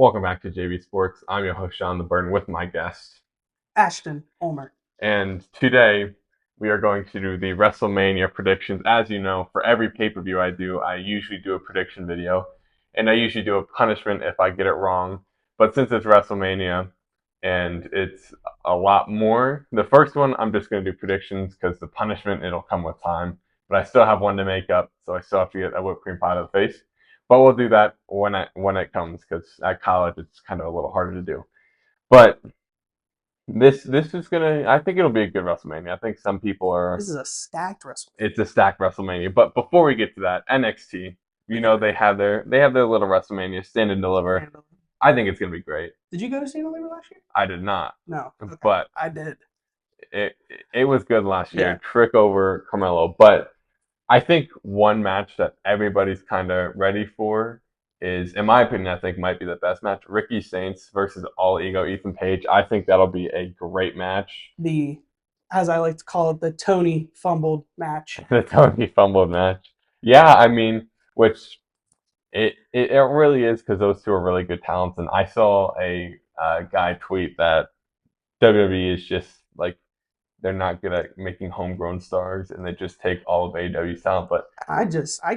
Welcome back to JBSports. I'm your host, Sean the Burn, with my guest. Ashton Ulmer. And today we are going to do the WrestleMania predictions. As you know, for every pay-per-view I usually do a prediction video. And I usually do a punishment if I get it wrong. But since it's WrestleMania and it's a lot more, the first one I'm just going to do predictions because the punishment, it'll come with time. But I still have one to make up, so I still have to get a whipped cream pie to the face. But we'll do that when it comes, because at college it's kind of a little harder to do. But this is gonna. I think it'll be a good WrestleMania. I think some people are. This is a stacked It's WrestleMania. a stacked WrestleMania. But before we get to that, NXT. You know they have their little WrestleMania stand and deliver. I think it's gonna be great. Did you go to St. Oliver last year? I did not, No. Okay. but I did. it was good last Yeah. year. Trick over Carmelo, but I think one match that everybody's kind of ready for is, in my opinion, I think might be the best match. Ricky Saints versus All Ego Ethan Page. I think that'll be a great match. The, as I like to call it, the Tony fumbled match. The Tony fumbled match. Yeah, I mean, which it really is, because those two are really good talents. And I saw a guy tweet that WWE is just like, they're not good at making homegrown stars, and they just take all of AEW's talent. But I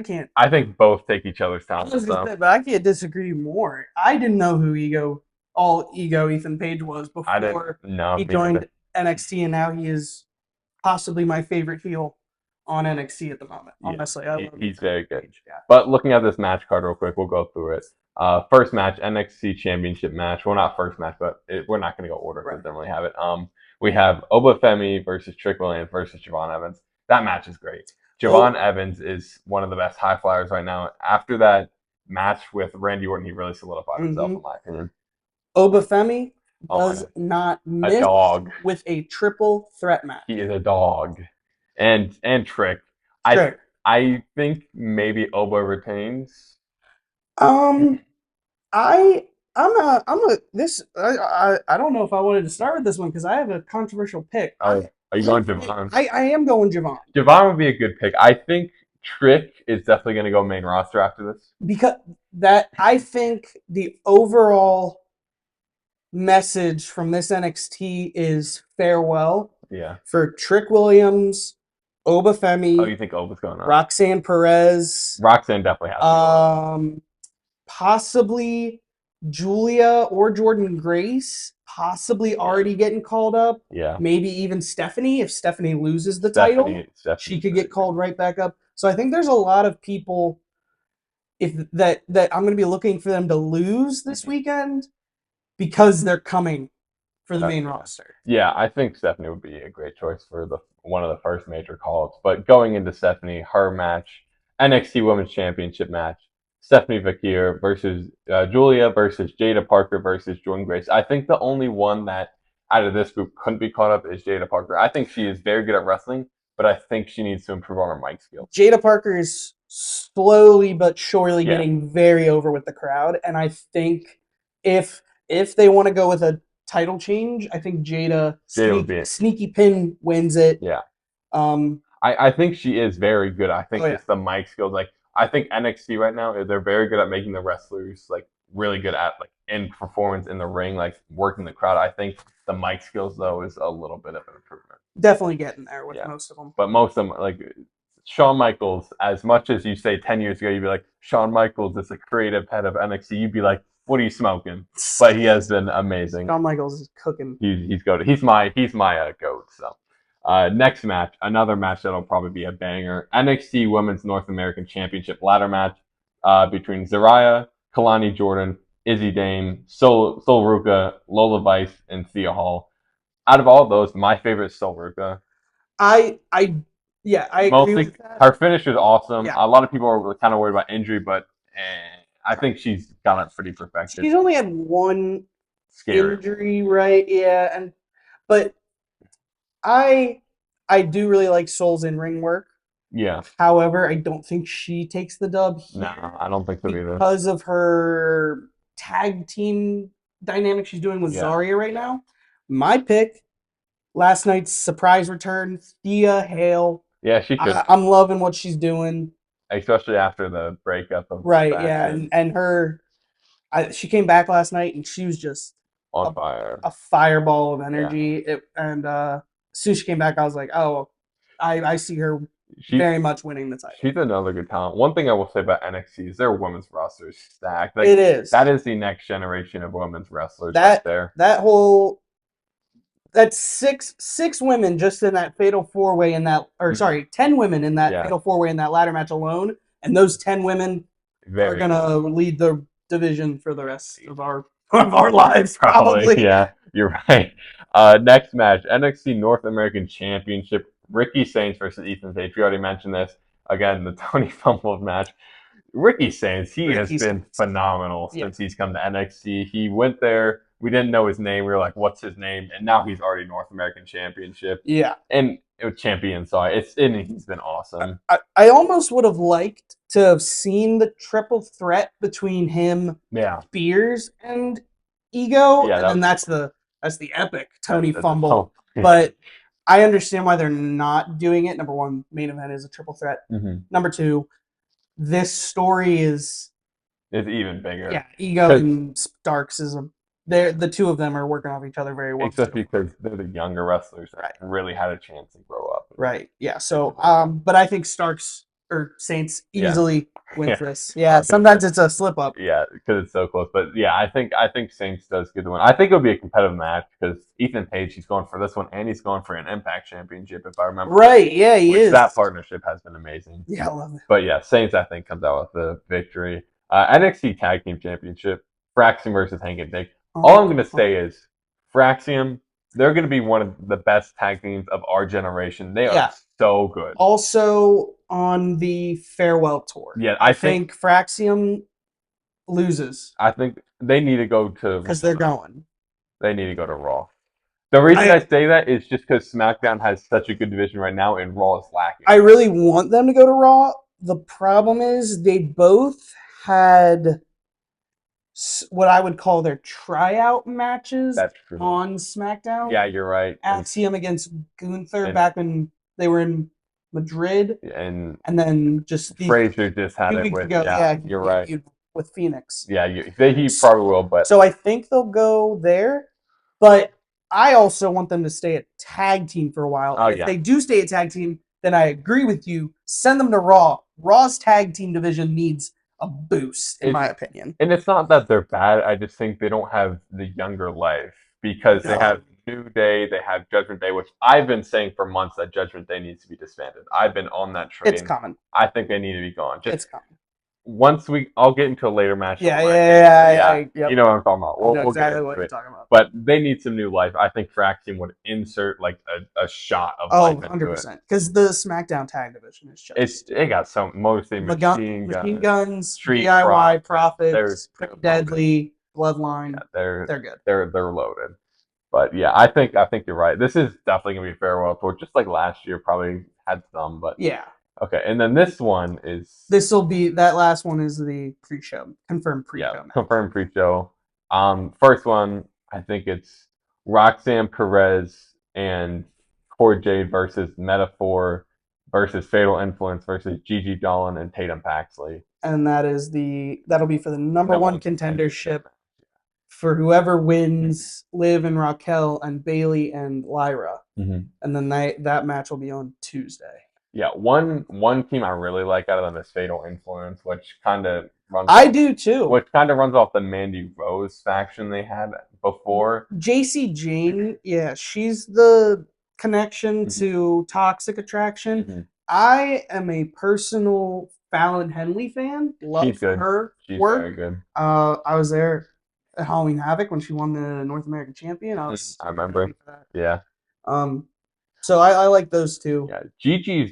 can't. I think both take each other's I talent. was gonna So say, but I can't disagree more. I didn't know who all ego Ethan Page was I didn't before know. he Me neither. joined NXT, and now he is possibly my favorite heel on NXT at the moment. Yeah, Honestly, I love he's Ethan very good. Page. Yeah. But looking at this match card real quick, we'll go through it. First match, NXT Championship match. Well, not first match, but we're not going to go order because Right. they don't really have it. We have Obafemi versus Trick Williams versus Javon Evans. That match is great. Javon Evans is one of the best high flyers right now. After that match with Randy Orton, he really solidified himself, in my opinion. Obafemi Oh my does God. not A miss dog. with a triple threat match. He is a dog. And Trick. Sure. I think maybe Oba retains. Um, I I don't know if I wanted to start with this one because I have a controversial pick. Oh, are you going Javon? I am going Javon Javon would be a good pick. I think Trick is definitely going to go main roster after this. because I think the overall message from this NXT is farewell Yeah. for Trick Williams, Oh, Obafemi, you think Oba's going on? Roxanne Perez, Roxanne definitely has to go. possibly Julia or Jordan Grace, possibly already getting called up. Yeah. Maybe even Stephanie. If Stephanie loses the title, she could get called right back up. So I think there's a lot of people that I'm going to be looking for them to lose this weekend because they're coming for the main roster. Yeah, I think Stephanie would be a great choice for one of the first major call-ups. But going into Stephanie, her match, NXT Women's Championship match, Stephanie Vakir versus Julia versus Jada Parker versus Jordan Grace. I think the only one that out of this group couldn't be caught up is Jada Parker. I think she is very good at wrestling, but I think she needs to improve on her mic skills. Jada Parker is slowly but surely Yeah. getting very over with the crowd, and I think if they want to go with a title change, I think Jada would be it. sneaky pin wins it. Yeah. Um, I think she is very good. I think Oh, yeah. just the mic skills. Like, I think NXT right now, they're very good at making the wrestlers like really good at like in performance in the ring, like working the crowd. I think the mic skills though is a little bit of an improvement. definitely getting there with Yeah. most of them. But most of them, like Shawn Michaels, as much as you say 10 years ago, you'd be like, Shawn Michaels is the creative head of NXT. You'd be like, what are you smoking? But he has been amazing. Shawn Michaels is cooking. He's goated. He's my goat. So next match, another match that'll probably be a banger. NXT Women's North American Championship ladder match between Zariah, Kalani Jordan, Izzy Dame, Sol Ruka, Lola Vice, and Thea Hall. Out of all those, my favorite is Sol Ruka. I agree with that. Her finish is awesome. Yeah. A lot of people are kind of worried about injury, but I think she's got it pretty perfected. She's only had one injury, right? Yeah, but I do really like Sol's in-ring work. Yeah. However, I don't think she takes the dub here. No, I don't think so either. Because of her tag team dynamic she's doing with Zarya right now. My pick, last night's surprise return, Thea Hale. Yeah, she should. I'm loving what she's doing. Especially after the breakup of Right, yeah, and her She came back last night and she was just on fire, a fireball of energy. As soon as she came back, I was like, oh, I see her very much winning the title. She's another good talent. One thing I will say about NXT is their women's roster is stacked. It is. That is the next generation of women's wrestlers right there. That's six women just in that fatal 4-way in that, or sorry, 10 women in that fatal 4-way in that ladder match alone, and those 10 women are gonna lead the division for the rest of our lives, probably. Yeah, you're right. Next match, NXT North American Championship, Ricky Saints versus Ethan Page. We already mentioned this. Again, the Tony Fumble match. Ricky Saints, he has been phenomenal since he's come to NXT. He went there. We didn't know his name. We were like, what's his name? And now he's already North American Championship. Yeah. And champion, so he's been awesome. I almost would have liked to have seen the triple threat between him, Spears, and Ego. Yeah, and that's the epic Tony Fumble. But I understand why they're not doing it. Number one, main event is a triple threat. Mm-hmm. Number two, this story is even bigger. Yeah, Ego and Starks is the two of them are working off each other very well. Except because they're the younger wrestlers that really had a chance to grow up. Right. Yeah. So, but I think Starks or Saints easily wins this. Yeah. Sometimes it's a slip up. Yeah, because it's so close. But yeah, I think Saints does get the win. I think it'll be a competitive match because Ethan Page, he's going for this one and he's going for an Impact Championship, if I remember. Right. Yeah, he is. That partnership has been amazing. Yeah, I love it. But yeah, Saints I think comes out with the victory. NXT Tag Team Championship, Fraxium versus Hank and Dick. All I'm going to say is Fraxium, they're going to be one of the best tag teams of our generation. They are so good. Also on the farewell tour. Yeah, I think Fraxium loses. I think they need to go to... Because they're going. They need to go to Raw. The reason I say that is just because SmackDown has such a good division right now and Raw is lacking. I really want them to go to Raw. The problem is they both had what I would call their tryout matches on SmackDown. Yeah, you're right. Axiom against Gunther back when they were in Madrid. And then just... Frazier just had it with... you're right. With Phoenix. Yeah, he probably will, but... So I think they'll go there, but I also want them to stay a tag team for a while. If they do stay a tag team, then I agree with you. Send them to Raw. Raw's tag team division needs a boost, in my opinion. And it's not that they're bad. I just think they don't have the younger life because they have New Day, they have Judgment Day, which I've been saying for months that Judgment Day needs to be disbanded. I've been on that train. It's coming. I think they need to be gone. It's coming. I'll get into a later match. Yeah. You know what I'm talking about. We'll exactly what you're talking about. But they need some new life. I think Fraxium would insert like a shot of life into 100%. Because the SmackDown tag division is just... It got some, mostly machine guns, Street DIY, Profits, Pretty Deadly, Bloodline. Yeah, they're good. They're loaded. But yeah, I think you're right. This is definitely going to be a farewell tour. Just like last year probably had some, but... Yeah. Okay, and then this one is... that last one is the pre-show, confirmed pre-show. Yeah, confirmed pre-show. First one, I think it's Roxanne Perez and Cora Jade versus Metaphor versus Fatal Influence versus Gigi Dolan and Tatum Paxley. And that'll be for the number one contendership for whoever wins Liv and Raquel and Bayley and Lyra. Mm-hmm. And then that match will be on Tuesday. Yeah, one team I really like out of them is Fatal Influence, which kind of runs... do too. Which kind of runs off the Mandy Rose faction they had before. JC Jane, she's the connection to Toxic Attraction. Mm-hmm. I am a personal Fallon Henley fan. Love her work. Very good. I was there at Halloween Havoc when she won the North American Champion. I remember. Yeah. So I like those two. Yeah, Gigi's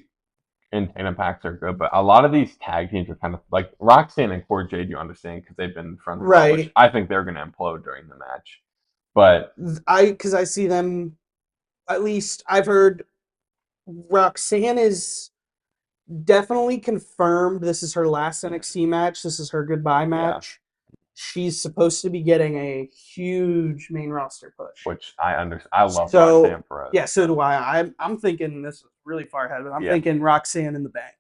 and Tatum Pax are good, but a lot of these tag teams are kind of like Roxanne and Cora Jade. You understand because they've been friends, right? Which I think they're going to implode during the match. But because I see them, at least I've heard Roxanne is definitely confirmed. This is her last NXT match. This is her goodbye match. She's supposed to be getting a huge main roster push, which I understand. I love Roxanne Perez. Yeah, so do I. I'm thinking this is really far ahead, but I'm thinking Roxanne in the bank.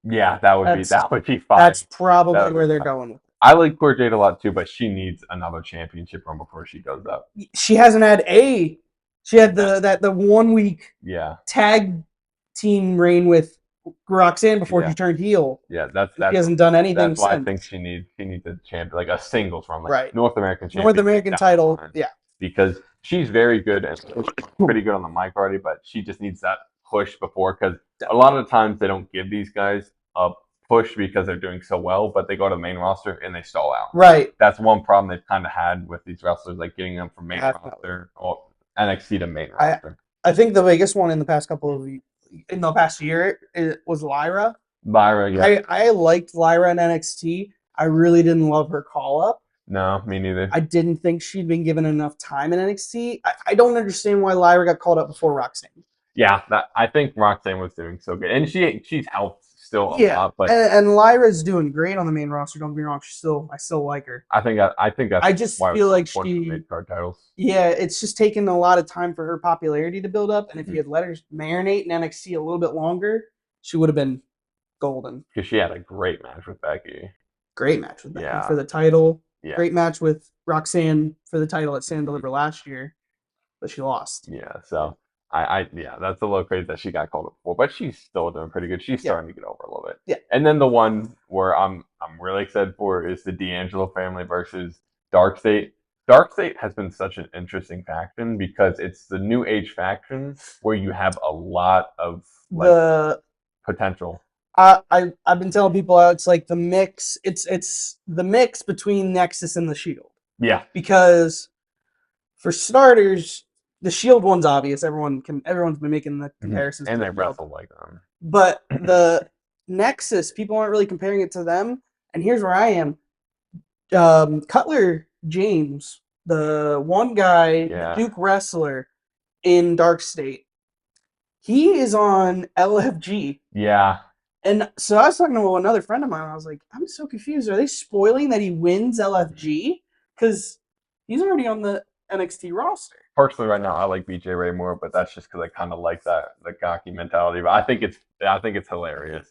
Yeah, that would be fine. That's probably where they're going with it. I like Cora Jade a lot too, but she needs another championship run before she goes up. She hasn't had a. She had the 1 week tag team reign with Roxanne before she turned heel. Yeah, that's she hasn't done anything. That's why I think she needs a champion, like a singles run, like North American champion, North American title. Yeah, because she's very good and pretty good on the mic already, but she just needs that push before, because a lot of the times they don't give these guys a push because they're doing so well, but they go to the main roster and they stall out. Right. That's one problem they've kind of had with these wrestlers, like getting them from main roster or NXT to main roster. I think the biggest one in the past year was Lyra. I liked Lyra in NXT. I really didn't love her call up. No, me neither. I didn't think she'd been given enough time in NXT. I don't understand why Lyra got called up before Roxanne. Yeah, I think Roxanne was doing so good, and she's helped still a lot. But and Lyra's doing great on the main roster. Don't get me wrong, I still like her. I think that's. I just feel like she mid-card titles. Yeah, it's just taken a lot of time for her popularity to build up, and if you had let her marinate in NXT a little bit longer, she would have been golden. Because she had a great match with Becky. Great match with Becky for the title. Yeah. Great match with Roxanne for the title at Stand Deliver last year, but she lost. Yeah, so that's a little crazy that she got called up for, but she's still doing pretty good. She's starting to get over a little bit. Yeah. And then the one where I'm really excited for is the D'Angelo family versus Dark State. Dark State has been such an interesting faction because it's the new age faction where you have a lot of potential. I've been telling people it's like the mix. It's the mix between Nexus and the Shield. Yeah. Because for starters, the Shield one's obvious. Everyone's been making the comparisons. And they wrestle like them. But the Nexus, people aren't really comparing it to them. And here's where I am. Cutler James, the one guy, Duke wrestler in Dark State, he is on LFG. Yeah. And so I was talking to another friend of mine. I was like, I'm so confused. Are they spoiling that he wins LFG? Because he's already on the NXT roster. Personally, right now, I like BJ Ray more, but that's just because I kind of like the cocky mentality. But I think it's hilarious.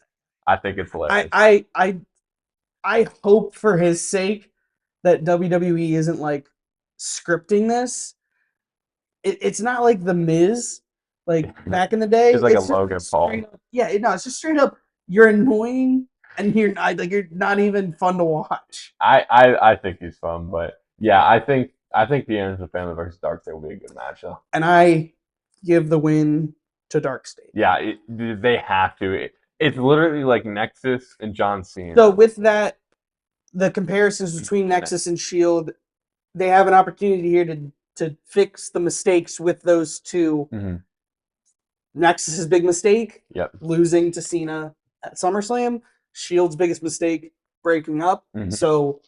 I think it's hilarious. I hope for his sake that WWE isn't like scripting this. It's not like The Miz, like back in the day. It's like a Logan Paul. It's just straight up. You're annoying, and you're not even fun to watch. I think he's fun, but yeah, I think the Anderson family versus Dark State will be a good match, though. And I give the win to Dark State. Yeah, they have to. It's literally like Nexus and John Cena. So with that, the comparisons between Nexus and Shield, they have an opportunity here to fix the mistakes with those two. Mm-hmm. Nexus's big mistake, losing to Cena at SummerSlam. Shield's biggest mistake, breaking up. Mm-hmm. So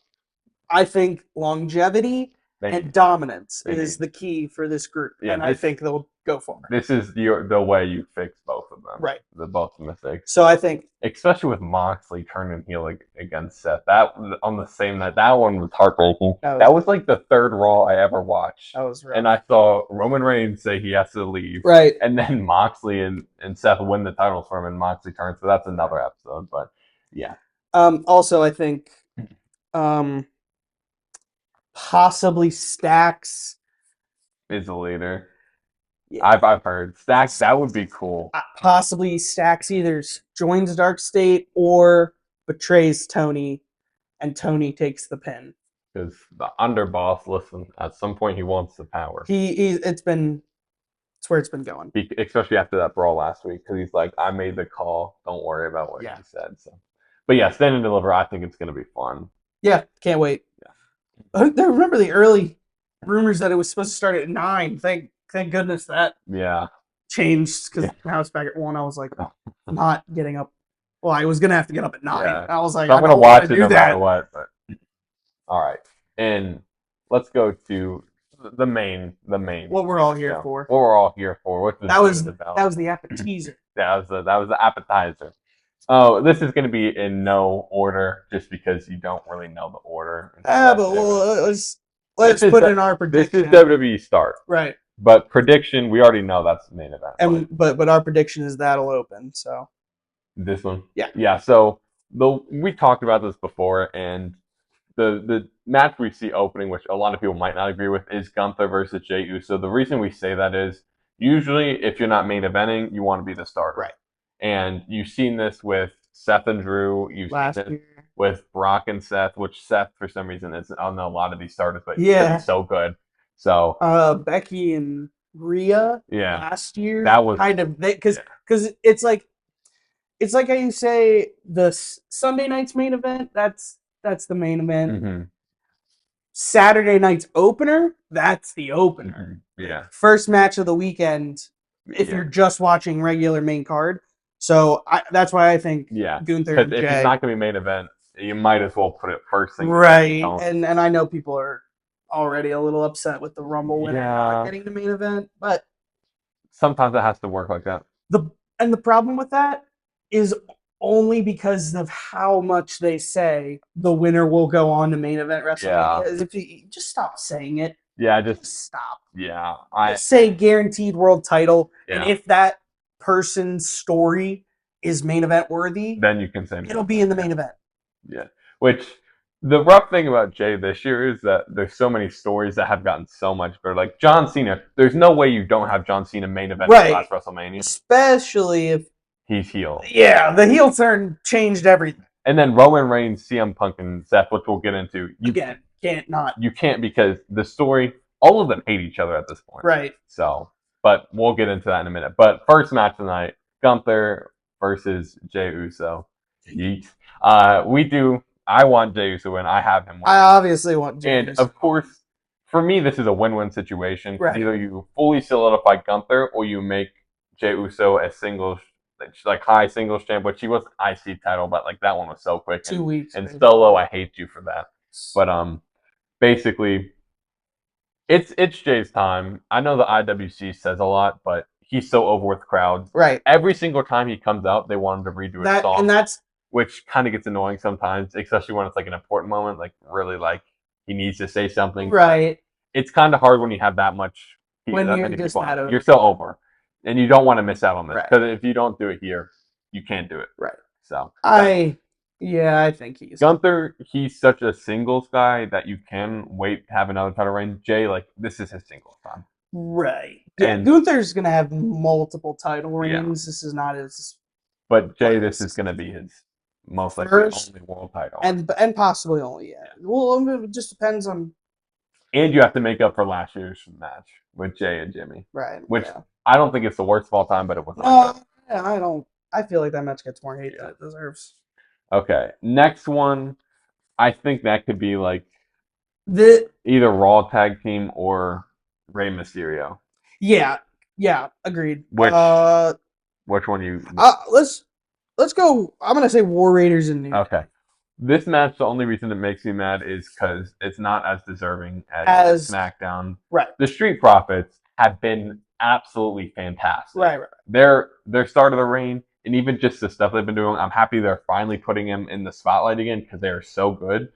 I think longevity and dominance is the key for this group. Yeah, and I think they'll go for it. This is the way you fix both of them. Right. Both mistakes. So I think, especially with Moxley turning heel against Seth, that on the same night, that one was heartbreaking. That was like the third Raw I ever watched. That was rough. And I saw Roman Reigns say he has to leave. Right. And then Moxley and Seth win the titles for him, and Moxley turns. So that's another episode. But yeah. Also, I think possibly Stax is the leader. Yeah. I've heard Stax. That would be cool. Possibly Stax either joins Dark State or betrays Tony, and Tony takes the pin. Because the underboss, listen, at some point he wants the power. It's where it's been going. Especially after that brawl last week, because he's like, I made the call. Don't worry about what he said. So, but yeah, Stand and Deliver. I think it's going to be fun. Yeah, can't wait. Yeah. I remember the early rumors that it was supposed to start at 9. Thank goodness that changed, because now it's back at 1. I was like, not getting up. Well, I was gonna have to get up at 9. Yeah. I was like, so I'm gonna watch it no matter what. But all right, and let's go to the main. What we're all here for. What we're all here for. What that was the appetizer. That was the appetizer. Oh, this is going to be in no order, just because you don't really know the order. But let's put in our prediction. This is WWE start, right? But prediction, we already know that's the main event. And but our prediction is that'll open. So this one, yeah. So we talked about this before, and the match we see opening, which a lot of people might not agree with, is Gunther versus Jey Uso. The reason we say that is usually if you're not main eventing, you want to be the starter. Right. And you've seen this with Seth and Drew. You've seen this with Brock and Seth, which Seth, for some reason, is on a lot of these starters, but he's so good. So Becky and Rhea last year. That was kind of because it's like how you say the Sunday night's main event. That's the main event. Mm-hmm. Saturday night's opener. That's the opener. Mm-hmm. Yeah. First match of the weekend. If you're just watching regular main card. So that's why I think Gunther and Jey. If it's not going to be main event, you might as well put it first thing. Right. And I know people are already a little upset with the Rumble winner not getting the main event, but sometimes it has to work like that. The problem with that is only because of how much they say the winner will go on to main event WrestleMania. Yeah. If you just stop saying it. Yeah, just stop. Yeah. Just say guaranteed world title. Yeah. And if that person's story is main event worthy, then you can say it'll be in the main event. Yeah. Which the rough thing about Jey this year is that there's so many stories that have gotten so much better. Like John Cena, there's no way you don't have John Cena main event in last WrestleMania. Especially if he's heel. Yeah, the heel turn changed everything. And then Roman Reigns, CM Punk, and Seth, which we'll get into. You can't because the story, all of them hate each other at this point. Right. So, but we'll get into that in a minute. But first match tonight, Gunther versus Jey Uso. Yeet. I want Jey Uso to win. I have him win. I obviously want Jey Uso. And of course, for me, this is a win-win situation. Right. Either you fully solidify Gunther or you make Jey Uso a singles, like high singles champ, which he was IC title, but like that one was so quick. 2 weeks. And Solo, I hate you for that. But basically, it's Jay's time. I know the IWC says a lot, but he's so over with crowds. Right. Every single time he comes out, they want him to redo a song. And which kind of gets annoying sometimes, especially when it's like an important moment, like really like he needs to say something. Right. It's kind of hard when you have that much. When you're just not over. You're so over, and you don't want to miss out on this because if you don't do it here, you can't do it. Right. So I think he's Gunther. He's such a singles guy that you can wait to have another title reign. Jay, like this is his singles time. Right. Yeah. And Gunther's gonna have multiple title reigns. This is not his. But Jay, this is gonna be his. Most likely only world title. And possibly only, Well, it just depends on. And you have to make up for last year's match with Jay and Jimmy. Right. Which I don't think it's the worst of all time, but it was I don't. I feel like that match gets more hate than it deserves. Okay. Next one, I think that could be like either Raw Tag Team or Rey Mysterio. Yeah. Agreed. Which one you? Let's go. I'm gonna say War Raiders and New. Okay. This match, the only reason it makes me mad is because it's not as deserving as SmackDown. Right. The Street Profits have been absolutely fantastic. Right. Their start of the reign, and even just the stuff they've been doing, I'm happy they're finally putting them in the spotlight again because they are so good.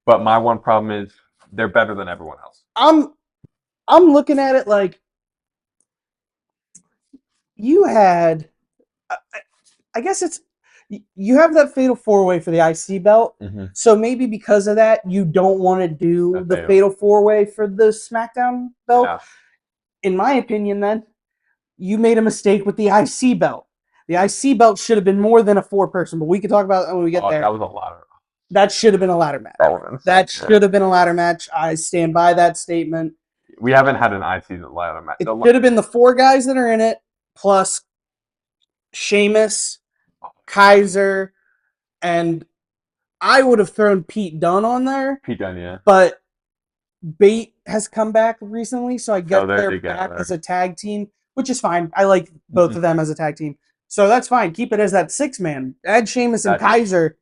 But my one problem is they're better than everyone else. I'm looking at it like you had. I guess you have that fatal 4-way for the IC belt, so maybe because of that you don't want to do the fatal 4-way for the SmackDown belt. Yeah. In my opinion, then you made a mistake with the IC belt. The IC belt should have been more than a 4-person, but we can talk about it when we get there. That was a ladder. That should have been a ladder match. That should have been a ladder match. I stand by that statement. We haven't had an IC ladder match. It should have been the 4 guys that are in it plus Sheamus, Kaiser, and I would have thrown Pete Dunne on there. Pete Dunne, yeah. But Bate has come back recently, so I guess they're back as a tag team, which is fine. I like both of them as a tag team. So that's fine. Keep it as that 6-man. Add Sheamus and Kaiser,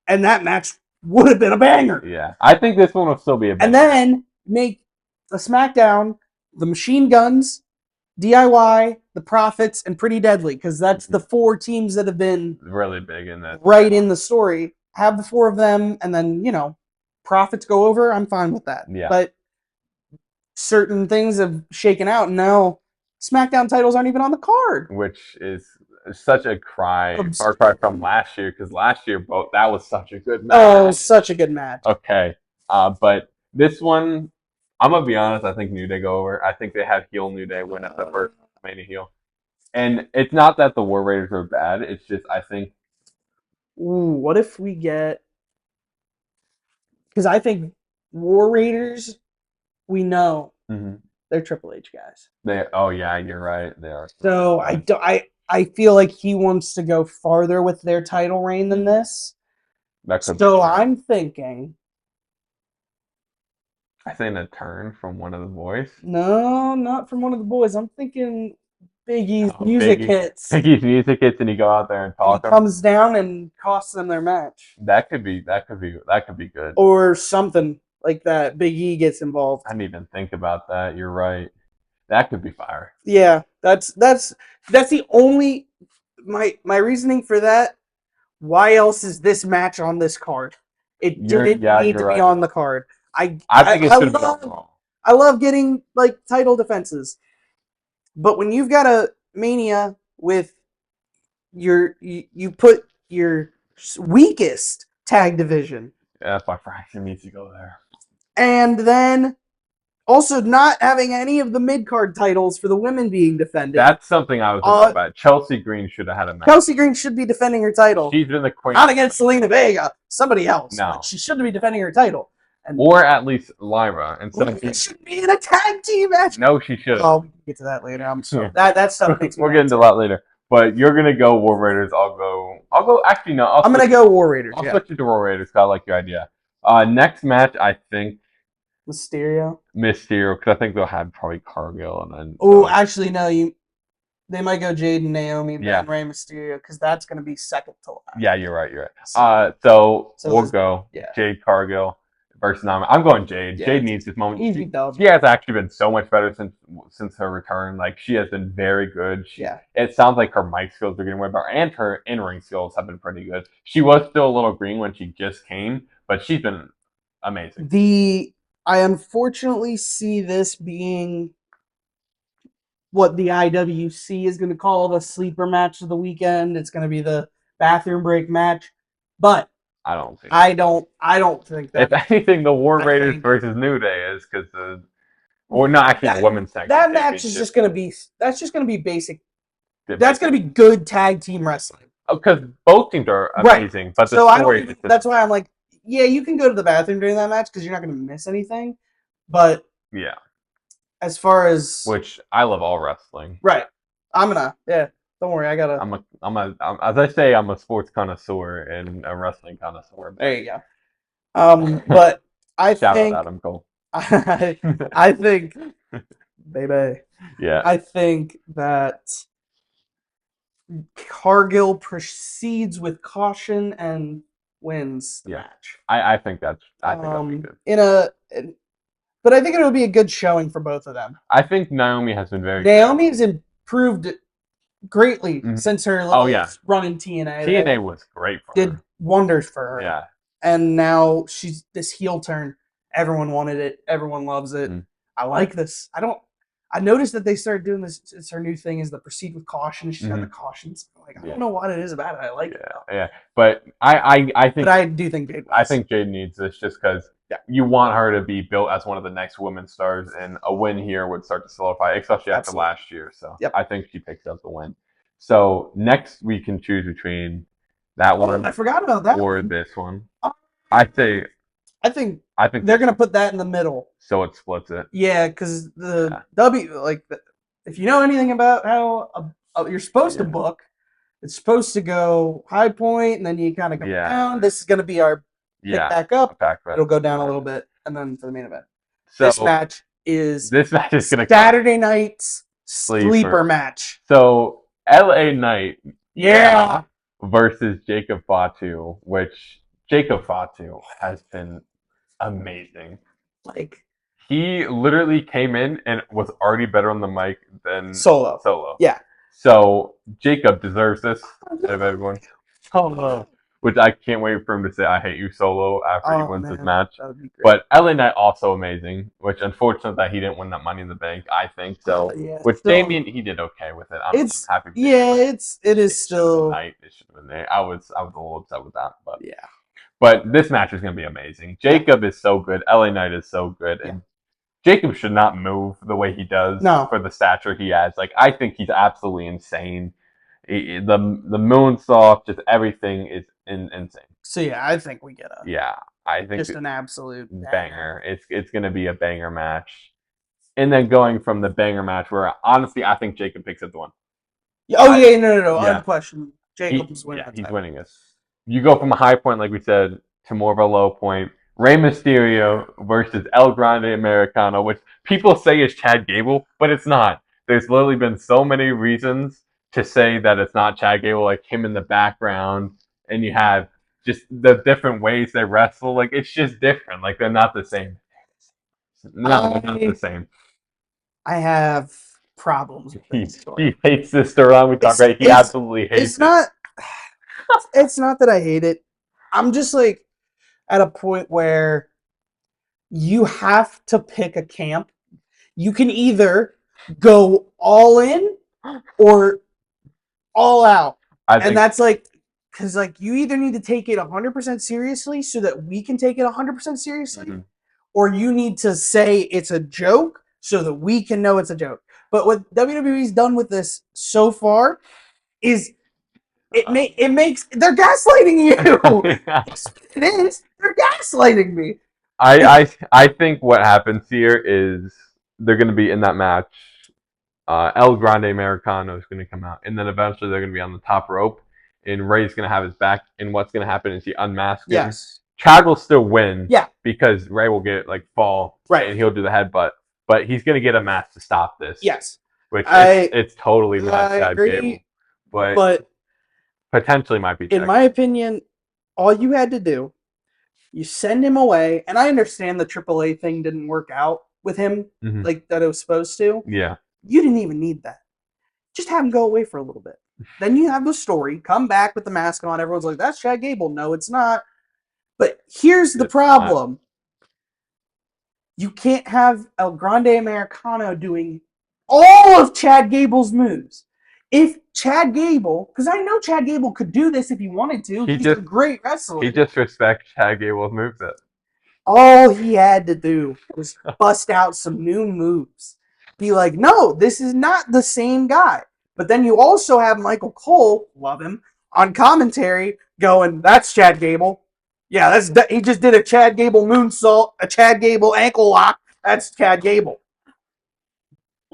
and that match would have been a banger. Yeah. I think this one will still be a banger. And then make a SmackDown, the Machine Guns, DIY, the Profits, and Pretty Deadly, because that's the 4 teams that have been really big in that. Right in the story. Have the 4 of them, and then, Profits go over. I'm fine with that. Yeah. But certain things have shaken out, and now SmackDown titles aren't even on the card. Which is such a far cry from last year, because last year that was such a good match. Oh, it was such a good match. Okay, but this one, I'm gonna be honest. I think New Day go over. I think they had heel New Day win at the first Mania heel, and it's not that the War Raiders are bad. It's just I think. Ooh, what if we get? Because I think War Raiders, we know they're Triple H guys. Oh yeah, you're right. They are. So I feel like he wants to go farther with their title reign than this. So I'm thinking. I think a turn from one of the boys. No, not from one of the boys. I'm thinking Big E's music hits. Big E's music hits, and he go out there and talk. He comes down and costs them their match. That could be good. Or something like that. Big E gets involved. I didn't even think about that. You're right. That could be fire. Yeah, that's the only my reasoning for that. Why else is this match on this card? It didn't need to be on the card. I think it should have been wrong. I love getting like title defenses, but when you've got a Mania with you put your weakest tag division. Yeah, by fraction needs to go there. And then also not having any of the mid-card titles for the women being defended. That's something I was thinking about. Chelsea Green should have had a match. Chelsea Green should be defending her title. She's been the queen. Not against Selena Vega. Somebody else. No. She shouldn't be defending her title. Or at least Lyra. She should be in a tag team match. No, she shouldn't. Oh, we'll get to that later. That stuff makes me We'll get into that later. But you're gonna go War Raiders. I'll go. Actually, no. I'm gonna go War Raiders. I'll switch it to War Raiders. Cause I like your idea. Next match, I think Mysterio, because I think they'll have probably Cargill and then. Oh, actually, no. They might go Jade and Naomi, then Rey Mysterio, because that's gonna be second to last. Yeah, you're right. So we'll go Jade Cargill versus Naomi. I'm going Jade. Yeah. Jade needs this moment. She has actually been so much better since her return. Like, she has been very good. It sounds like her mic skills are getting way better, and her in-ring skills have been pretty good. She was still a little green when she just came, but she's been amazing. I unfortunately see this being what the IWC is going to call the sleeper match of the weekend. It's going to be the bathroom break match, but I don't think that. If anything, the War Raiders versus New Day is because or not actually the women's tag. That match is just going to be. That's just going to be basic. That's going to be good tag team wrestling. Because both teams are amazing, but the story. That's why I'm like, yeah, you can go to the bathroom during that match because you're not going to miss anything. But yeah, as far as which I love all wrestling. Right, don't worry, I gotta. As I say, I'm a sports connoisseur and a wrestling connoisseur. There you go. But I Shout think out Adam Cole. I think, baby. Yeah. I think that Cargill proceeds with caution and wins the match. I think that'll be good. But I think it'll be a good showing for both of them. I think Naomi has been very. Naomi's improved greatly since her run in TNA. TNA was great for her. Did wonders for her. Yeah. And now she's this heel turn. Everyone wanted it. Everyone loves it. I like this. I noticed that they started doing this. It's her new thing is the proceed with caution. She's got the cautions. Like, I don't know what it is about it. I like it. Yeah. But I think. But I do think Jade. I think Jade needs this just because you want her to be built as one of the next women's stars, and a win here would start to solidify, especially after last year. So I think she picks up the win. So next we can choose between that one. I forgot about that. Or this one. I think they're gonna put that in the middle, so it splits it. Yeah, because if you know anything about how you're supposed to book, it's supposed to go high point and then you kind of go down. This is gonna be our pick back up. It'll go down a little bit, and then for the main event. So this match is gonna Saturday night's sleeper match. So LA Knight, versus Jacob Fatu, which Jacob Fatu has been amazing. Like, he literally came in and was already better on the mic than Solo. Yeah. So Jacob deserves this out of everyone. Solo. which I can't wait for him to say "I hate you" solo after he wins his match. That would be great. But LA Knight also amazing, which unfortunate that he didn't win that Money in the Bank. I think so. Which Damien, he did okay with it. I'm happy. It is still. It should have been there. I was a little upset with that, but yeah. But this match is going to be amazing. Jacob is so good. LA Knight is so good, and Jacob should not move the way he does for the stature he has. Like, I think he's absolutely insane. The moonsault, just everything is insane. So yeah, I think we get I think just an absolute banger. It's going to be a banger match, and then going from the banger match where honestly I think Jacob picks up the one. No, unquestioned. Jacob's winning. He's winning this. You go from a high point, like we said, to more of a low point. Rey Mysterio versus El Grande Americano, which people say is Chad Gable, but it's not. There's literally been so many reasons to say that it's not Chad Gable, like him in the background, and you have just the different ways they wrestle. Like, it's just different. Like, they're not the same. No, they're not the same. I have problems with this story. He hates this storyline. We talked about. He absolutely hates it. It's not that I hate it. I'm just like at a point where you have to pick a camp. You can either go all in or all out. And that's like, because like you either need to take it 100% seriously so that we can take it 100% seriously, or you need to say it's a joke so that we can know it's a joke. But what WWE's done with this so far is it makes they're gaslighting you. It is. They're gaslighting me. I think what happens here is they're going to be in that match. El Grande Americano is going to come out, and then eventually they're going to be on the top rope, and Ray's going to have his back. And what's going to happen is he unmasks him. Yes. Chad will still win. Yeah. Because Ray will get fall. Right. And he'll do the headbutt, but he's going to get a mask to stop this. Yes. Which it's totally not Chad Gable, but potentially might be. In my opinion, all you had to do, you send him away, and I understand the AAA thing didn't work out with him like that it was supposed to. Yeah. You didn't even need that. Just have him go away for a little bit. Then you have the story, come back with the mask on. Everyone's like, that's Chad Gable. No, it's not. But here's the problem. You can't have El Grande Americano doing all of Chad Gable's moves. If Chad Gable, because I know Chad Gable could do this if he wanted to. He's a great wrestler. He just respects Chad Gable's moveset. All he had to do was bust out some new moves. Be like, no, this is not the same guy. But then you also have Michael Cole, love him, on commentary going, that's Chad Gable. Yeah, he just did a Chad Gable moonsault, a Chad Gable ankle lock. That's Chad Gable.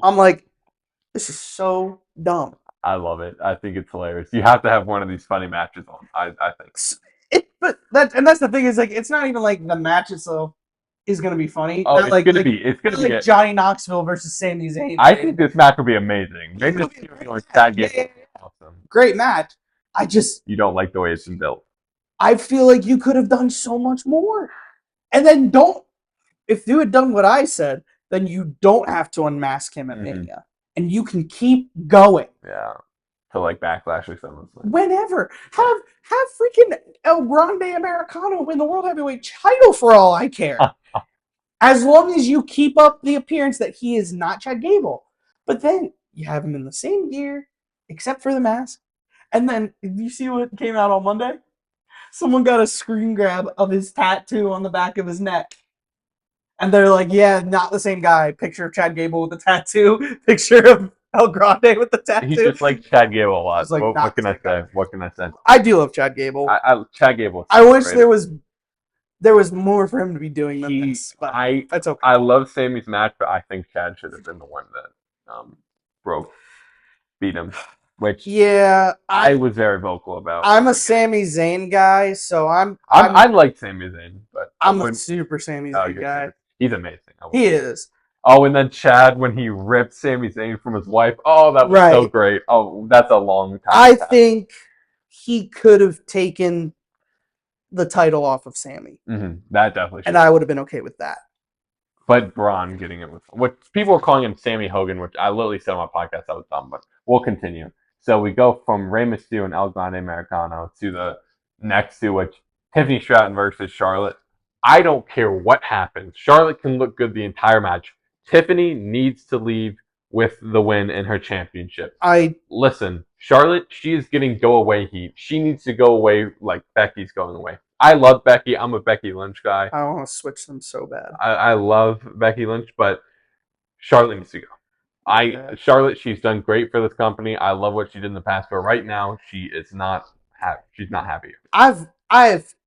I'm like, this is so dumb. I love it. I think it's hilarious. You have to have one of these funny matches on. I think. That's the thing is like it's not even like the match itself is gonna be funny. Oh, it's gonna be like Johnny Knoxville versus Sami Zayn. I think this match will be amazing. Maybe Chad Gable. Awesome. Great match. You don't like the way it's been built. I feel like you could have done so much more. And then if you had done what I said, then you don't have to unmask him at Mania. And you can keep going. Yeah. To like Backlash or something. Whenever. Have freaking El Grande Americano win the World Heavyweight title for all I care. As long as you keep up the appearance that he is not Chad Gable. But then you have him in the same gear, except for the mask. And then, did you see what came out on Monday? Someone got a screen grab of his tattoo on the back of his neck. And they're like, yeah, not the same guy. Picture of Chad Gable with the tattoo. Picture of El Grande with the tattoo. He's just like Chad Gable a lot. Like, what can I say? What can I say? I do love Chad Gable. Chad Gable. I wish there was more for him to be doing than this. But that's okay. I love Sammy's match, but I think Chad should have been the one that beat him. Which I was very vocal about. I'm a Sami Zayn guy, so I like Sami Zayn, but I'm a super Sami Zayn guy. He's amazing. He is. Oh, and then Chad when he ripped Sami Zayn from his wife. Oh, that was so great. Oh, that's a long time. I think he could have taken the title off of Sami. That definitely. And I would have been okay with that. But Braun getting it with what people are calling him Sammy Hogan, which I literally said on my podcast I was dumb, but we'll continue. So we go from Rey Mysterio and El Grande Americano to the next to which Tiffany Stratton versus Charlotte. I don't care what happens. Charlotte can look good the entire match. Tiffany needs to leave with the win in her championship. Listen, Charlotte, she is getting go away heat. She needs to go away like Becky's going away. I love Becky. I'm a Becky Lynch guy. I want to switch them so bad. I love Becky Lynch, but Charlotte needs to go. Charlotte, she's done great for this company. I love what she did in the past, but right now she is not happy. She's not happy. I've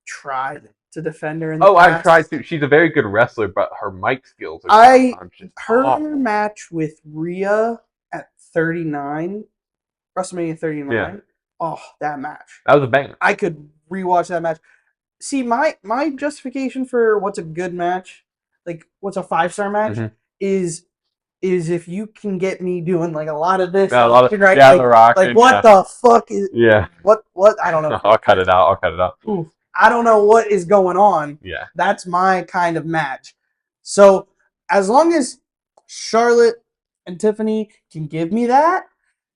tried to defend her in the past. I've tried to. She's a very good wrestler, but her mic skills are her match with Rhea at 39, WrestleMania 39. Yeah. Oh, that match. That was a banger. I could rewatch that match. See, my justification for what's a good match, like what's a 5-star match, is if you can get me doing like a lot of this, right? Like, the rock. Like what the fuck is? Yeah. What? I don't know. I'll cut it out. Oof. I don't know what is going on. Yeah. That's my kind of match. So as long as Charlotte and Tiffany can give me that,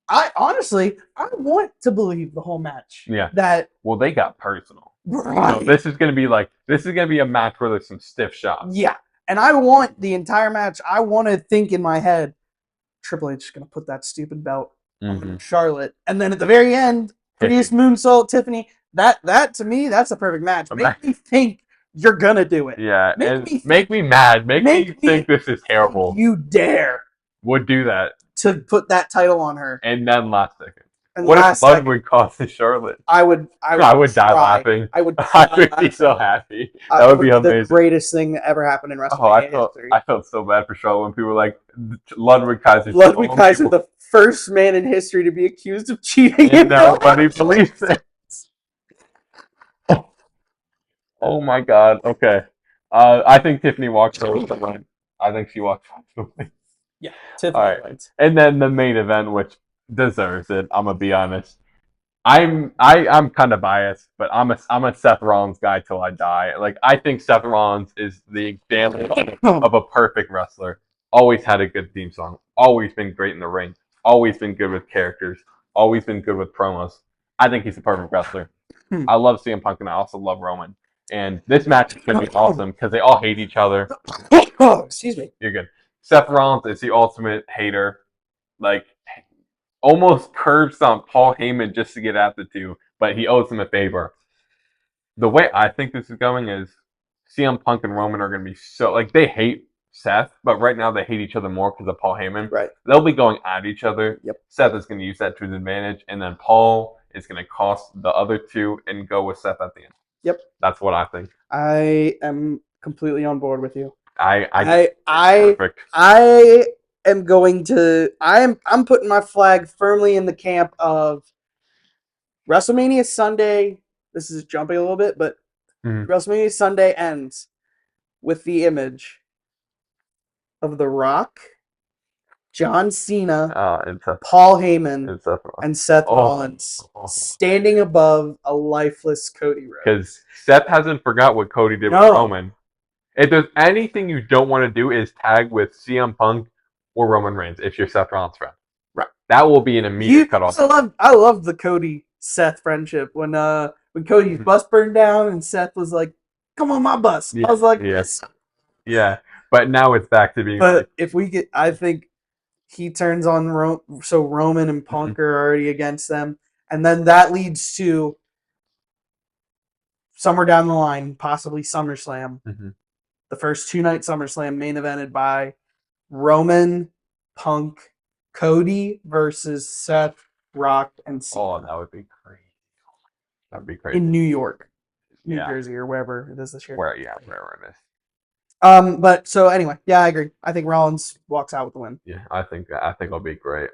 I want to believe the whole match. Yeah. Well, they got personal. Right. So this is gonna be a match where there's some stiff shots. Yeah. And I want the entire match. I want to think in my head, Triple H is gonna put that stupid belt on Charlotte, and then at the very end, prettiest moonsault, Tiffany. That to me, that's a perfect match. Make me think you're gonna do it. Yeah, make me mad. Make me think this is terrible. You dare would do that to put that title on her, and then last second. What if Ludwig cost to Charlotte? I would die laughing. I would be so happy. That would be amazing. The greatest thing that ever happened in WrestleMania history. I felt so bad for Charlotte when people were like, Ludwig Kaiser, the first man in history to be accused of cheating. And nobody believes it. Oh my God. Okay. I think Tiffany walks over the line. I think she walks over the line. Yeah, Tiffany. All right. And then the main event, which deserves it. I'm gonna be honest. I'm kind of biased, but I'm a Seth Rollins guy till I die. Like, I think Seth Rollins is the example of a perfect wrestler. Always had a good theme song. Always been great in the ring. Always been good with characters. Always been good with promos. I think he's a perfect wrestler. I love CM Punk, and I also love Roman. And this match is going to be awesome because they all hate each other. Oh, excuse me. You're good. Seth Rollins is the ultimate hater. Like, almost curb stomped Paul Heyman just to get at the two, but he owes him a favor. The way I think this is going is CM Punk and Roman are going to be so, like, they hate Seth, but right now they hate each other more because of Paul Heyman. Right. They'll be going at each other. Yep. Seth is going to use that to his advantage, and then Paul is going to cost the other two and go with Seth at the end. Yep. That's what I think. I am completely on board with you. Perfect. I'm putting my flag firmly in the camp of WrestleMania Sunday. This is jumping a little bit, but WrestleMania Sunday ends with the image of The Rock, John Cena, Paul Heyman, and Seth Rollins standing above a lifeless Cody Rhodes. Because Seth hasn't forgot what Cody did with Roman. If there's anything you don't want to do is tag with CM Punk or Roman Reigns if you're Seth Rollins' friend. Right. That will be an immediate cutoff. I love the Cody Seth friendship when Cody's bus burned down and Seth was like, "Come on my bus." Yeah, I was like, "Yes, yeah." But now it's back to being. But if we get, I think he turns on so Roman and Punk are already against them, and then that leads to somewhere down the line, possibly SummerSlam. The first 2-night SummerSlam main evented by Roman, Punk, Cody versus Seth, Rock, and Cena. Oh, that would be crazy. That would be crazy. In New York, New Jersey, or wherever it is this year. Wherever it is. But so anyway, yeah, I agree. I think Rollins walks out with the win. Yeah, I think it'll be great.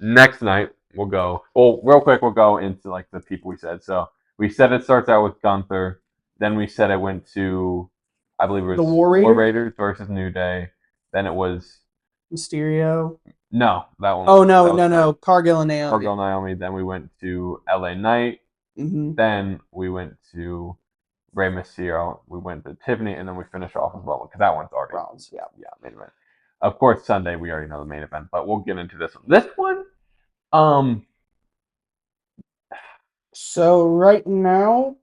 Next night we'll go. Well, real quick, we'll go into like the people we said. So we said it starts out with Gunther. Then we said it went to, I believe it was the War Raiders versus New Day. Then it was Mysterio. No, that one. Oh no, Cargill and Naomi. Then we went to LA Knight. Then we went to Rey Mysterio. We went to Tiffany, and then we finished off with Roman because that one's already Rollins. Yeah, main event. Of course, Sunday we already know the main event, but we'll get into this one. This one, So right now,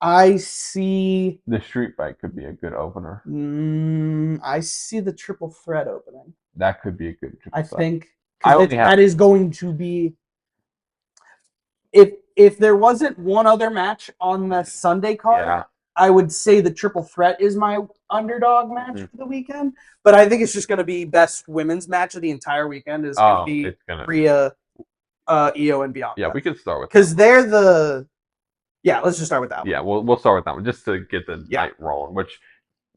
I see the street fight could be a good opener. I see the triple threat opening. That could be a good triple threat. I think because that is going to be if there wasn't one other match on the Sunday card, I would say the triple threat is my underdog match for the weekend. But I think it's just going to be best women's match of the entire weekend is going to be Rhea, Io, and Bianca. Yeah, we could start with because they're the. Yeah, let's just start with that one. Yeah, we'll start with that one just to get the night rolling, which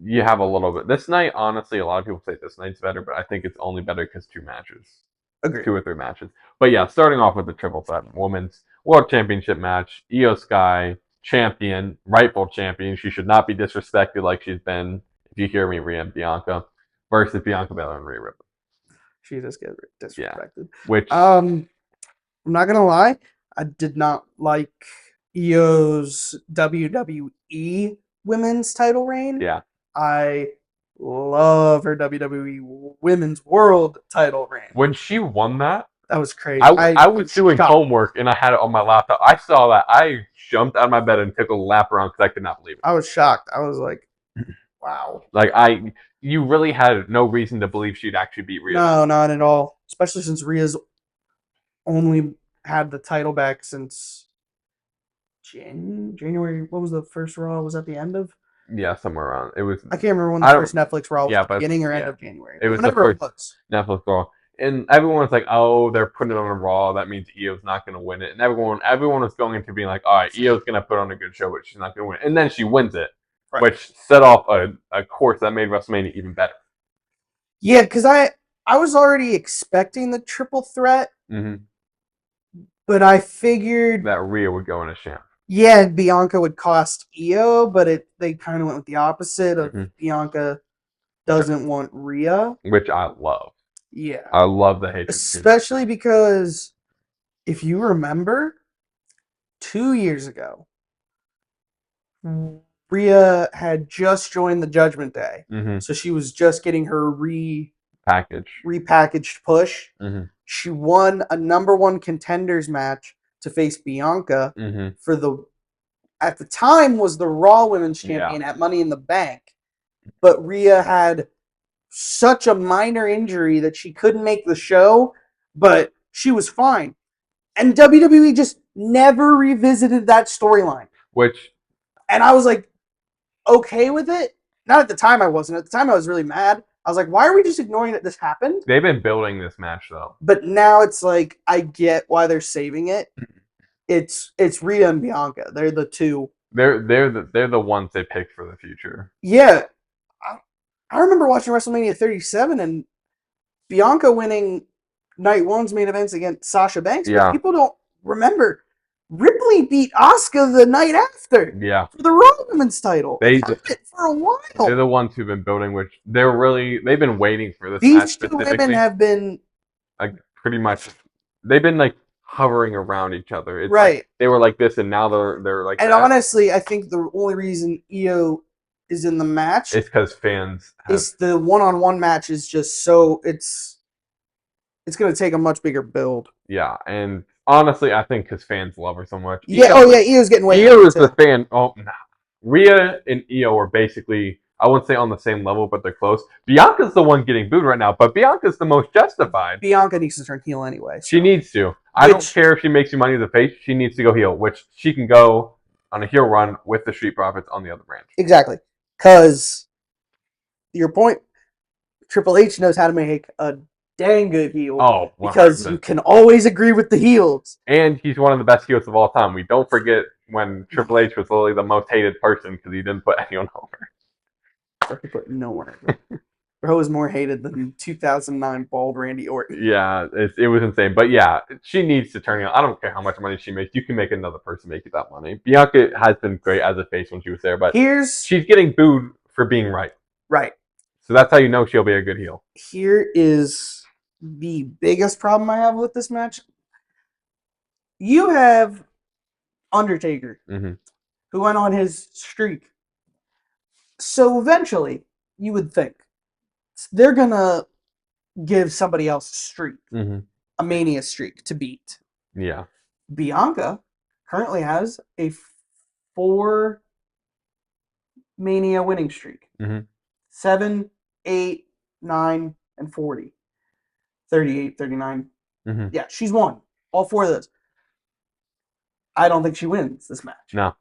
you have a little bit. This night, honestly, a lot of people say this night's better, but I think it's only better because 2 matches. Agreed. 2 or 3 matches. But yeah, starting off with the triple threat women's world championship match. Io Sky, champion, rightful champion. She should not be disrespected like she's been, if you hear me, Rhea and Bianca, versus Bianca Belair and Rhea Ripley. She just gets disrespected. Yeah. Which I'm not gonna lie, I did not like Io's WWE women's title reign. Yeah. I love her WWE women's world title reign. When she won that was crazy. I was doing homework and I had it on my laptop. I saw that. I jumped out of my bed and took a lap around because I could not believe it. I was shocked. I was like, wow. Like you really had no reason to believe she'd actually beat Rhea. No, not at all. Especially since Rhea's only had the title back since January. What was the first Raw? Was that the end of? Yeah, somewhere around. It was. I can't remember when the first Netflix Raw was. Yeah, beginning or end of January. It was the first Netflix Raw, and everyone's like, "Oh, they're putting it on a Raw. That means Io's not going to win it." And everyone was going to be like, "All right, Io's going to put on a good show, but she's not going to win." And then she wins it, which set off a course that made WrestleMania even better. Yeah, because I was already expecting the triple threat, but I figured that Rhea would go in as champ. Yeah, Bianca would cost Io, but they kind of went with the opposite of Bianca doesn't want Rhea. Which I love. Yeah. I love the hatred. Especially because if you remember, 2 years ago, Rhea had just joined the Judgment Day. So she was just getting her repackaged push. She won a #1 contenders match to face Bianca for at the time was the Raw Women's Champion at Money in the Bank. But Rhea had such a minor injury that she couldn't make the show, but she was fine. And WWE just never revisited that storyline. And I was like, okay with it. Not at the time I wasn't. At the time I was really mad. I was like, why are we just ignoring that this happened? They've been building this match though. But now it's like I get why they're saving it. It's Rhea and Bianca. They're the two. They're the ones they picked for the future. Yeah. I remember watching WrestleMania 37 and Bianca winning night one's main events against Sasha Banks. But people don't remember Ripley beat Asuka the night after. Yeah. For the Raw Women's title. They did it for a while. They're the ones who've been building, which they've been waiting for this match. These two women have been like pretty much they've been like hovering around each other. It's right. Like, they were like this and now they're like And honestly, I think the only reason Io is in the match it's because fans it's the one-on-one match is just so it's going to take a much bigger build. Yeah, and honestly, I think because fans love her so much. Yeah, Io's getting way Io is the fan. Oh, nah. Rhea and Io are basically, I wouldn't say on the same level, but they're close. Bianca's the one getting booed right now, but Bianca's the most justified. Bianca needs to turn heel anyway. So. She needs to. I don't care if she makes you money as a face. She needs to go heel, which she can go on a heel run with the Street Profits on the other branch. Exactly. Because, your point, Triple H knows how to make a dang good heel. Oh, 100%. Because you can always agree with the heels. And he's one of the best heels of all time. We don't forget when Triple H was literally the most hated person because he didn't put anyone over. He put no one over. Bro was more hated than 2009 bald Randy Orton. Yeah, it was insane. But yeah, she needs to turn heel. I don't care how much money she makes. You can make another person make you that money. Bianca has been great as a face when she was there, but she's getting booed for being right. Right. So that's how you know she'll be a good heel. Here is the biggest problem I have with this match. You have Undertaker, who went on his streak. So eventually, you would think, they're going to give somebody else a streak, a Mania streak to beat. Yeah. Bianca currently has a 4 Mania winning streak. 7, 8, 9, and 40. 38, 39. Yeah, she's won all 4 of those. I don't think she wins this match. No.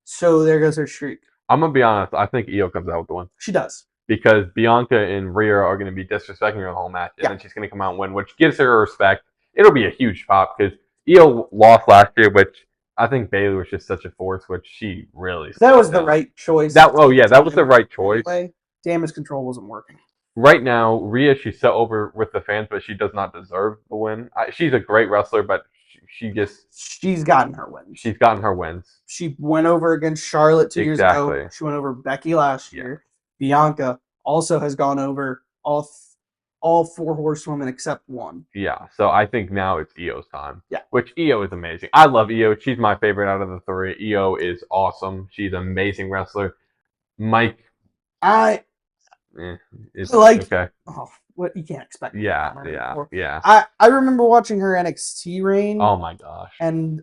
So there goes her streak. I'm going to be honest. I think Io comes out with the win. She does. Because Bianca and Rhea are going to be disrespecting her the whole match, and then she's going to come out and win, which gives her respect. It'll be a huge pop because Io lost last year, which I think Bayley was just such a force, which she really. That was the right choice. That was the right choice. Damage control wasn't working. Right now, Rhea, she's so over with the fans, but she does not deserve the win. She's a great wrestler, but she's gotten her wins. She's gotten her wins. She went over against Charlotte 2 years ago. She went over Becky last year. Bianca also has gone over all 4 horsewomen except one. Yeah, so I think now it's Io's time. Yeah. Which Io is amazing. I love Io. She's my favorite out of the 3. Io is awesome. She's an amazing wrestler. Mike. It's like, okay. Oh, what you can't expect. Yeah. I remember watching her NXT reign. Oh my gosh. And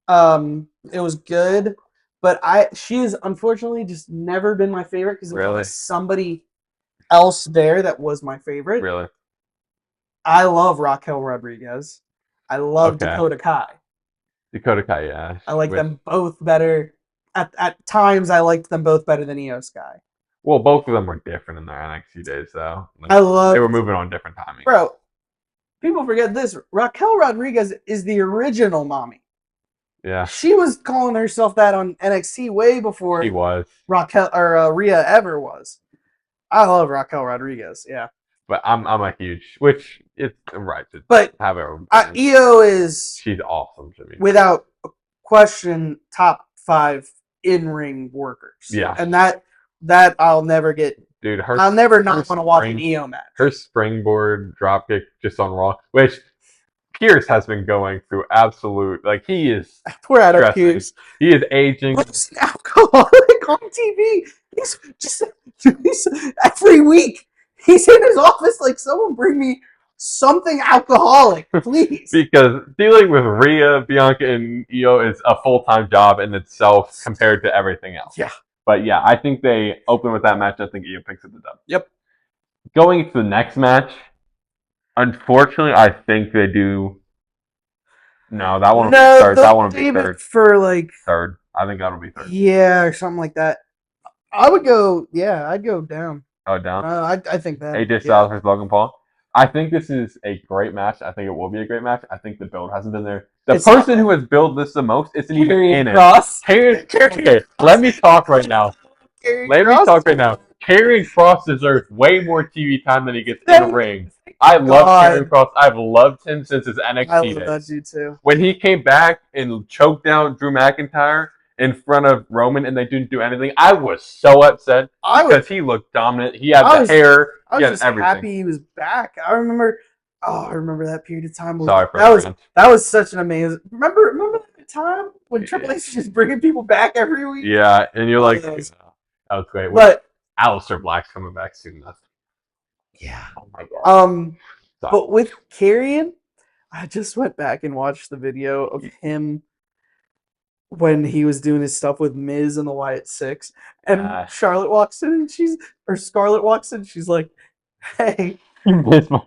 it was good, but she has unfortunately just never been my favorite because there was somebody else there that was my favorite. Really? I love Raquel Rodriguez. I love Dakota Kai. Dakota Kai, yeah. I like them both better. At times, I liked them both better than Io Sky. Well, both of them were different in their NXT days, though. They were moving on different timings. Bro, people forget this. Raquel Rodriguez is the original mommy. Yeah. She was calling herself that on NXT way before she was. Raquel or Rhea ever was. I love Raquel Rodriguez, yeah. But I'm a huge, which it's right to have her. Io is she's awesome to me. Without question, top 5 in-ring workers. Yeah. And that I'll never get. Dude, I'll never not want to watch an Io match. Her springboard dropkick just on Raw, which Pierce has been going through absolute, like, he is. Poor Adam Pierce. He is aging. He's an alcoholic on TV. He's every week. He's in his office like, someone bring me something alcoholic, please. Because dealing with Rhea, Bianca, and Io is a full-time job in itself compared to everything else. Yeah. But yeah, I think they open with that match. I think Io picks up the dub. Yep. Going to the next match, unfortunately, I think they do. No, that one will be third. That one will be third. For like third. I think that'll be third. Yeah, or something like that. I would go. Yeah, I'd go down. Oh, down. I think that. AJ Styles versus Logan Paul. I think this is a great match. I think it will be a great match. I think the build hasn't been there. The person who has built this the most isn't even in it. Let me talk right now. Karrion Kross deserves way more TV time than he gets in the ring. I love Karrion Kross. I've loved him since his NXT days. I love that too. When he came back and choked down Drew McIntyre in front of Roman and they didn't do anything, I was so upset because he looked dominant. He had the hair. I was just happy he was back. I remember that period of time. That was such an amazing. Remember that time when Triple H was just bringing people back every week? Yeah, and you're like, that was great. But Aleister Black's coming back soon. Yeah. Oh my god. But with Karrion, I just went back and watched the video of him when he was doing his stuff with Miz and the Wyatt Six, and Scarlett walks in, and she's like, "Hey,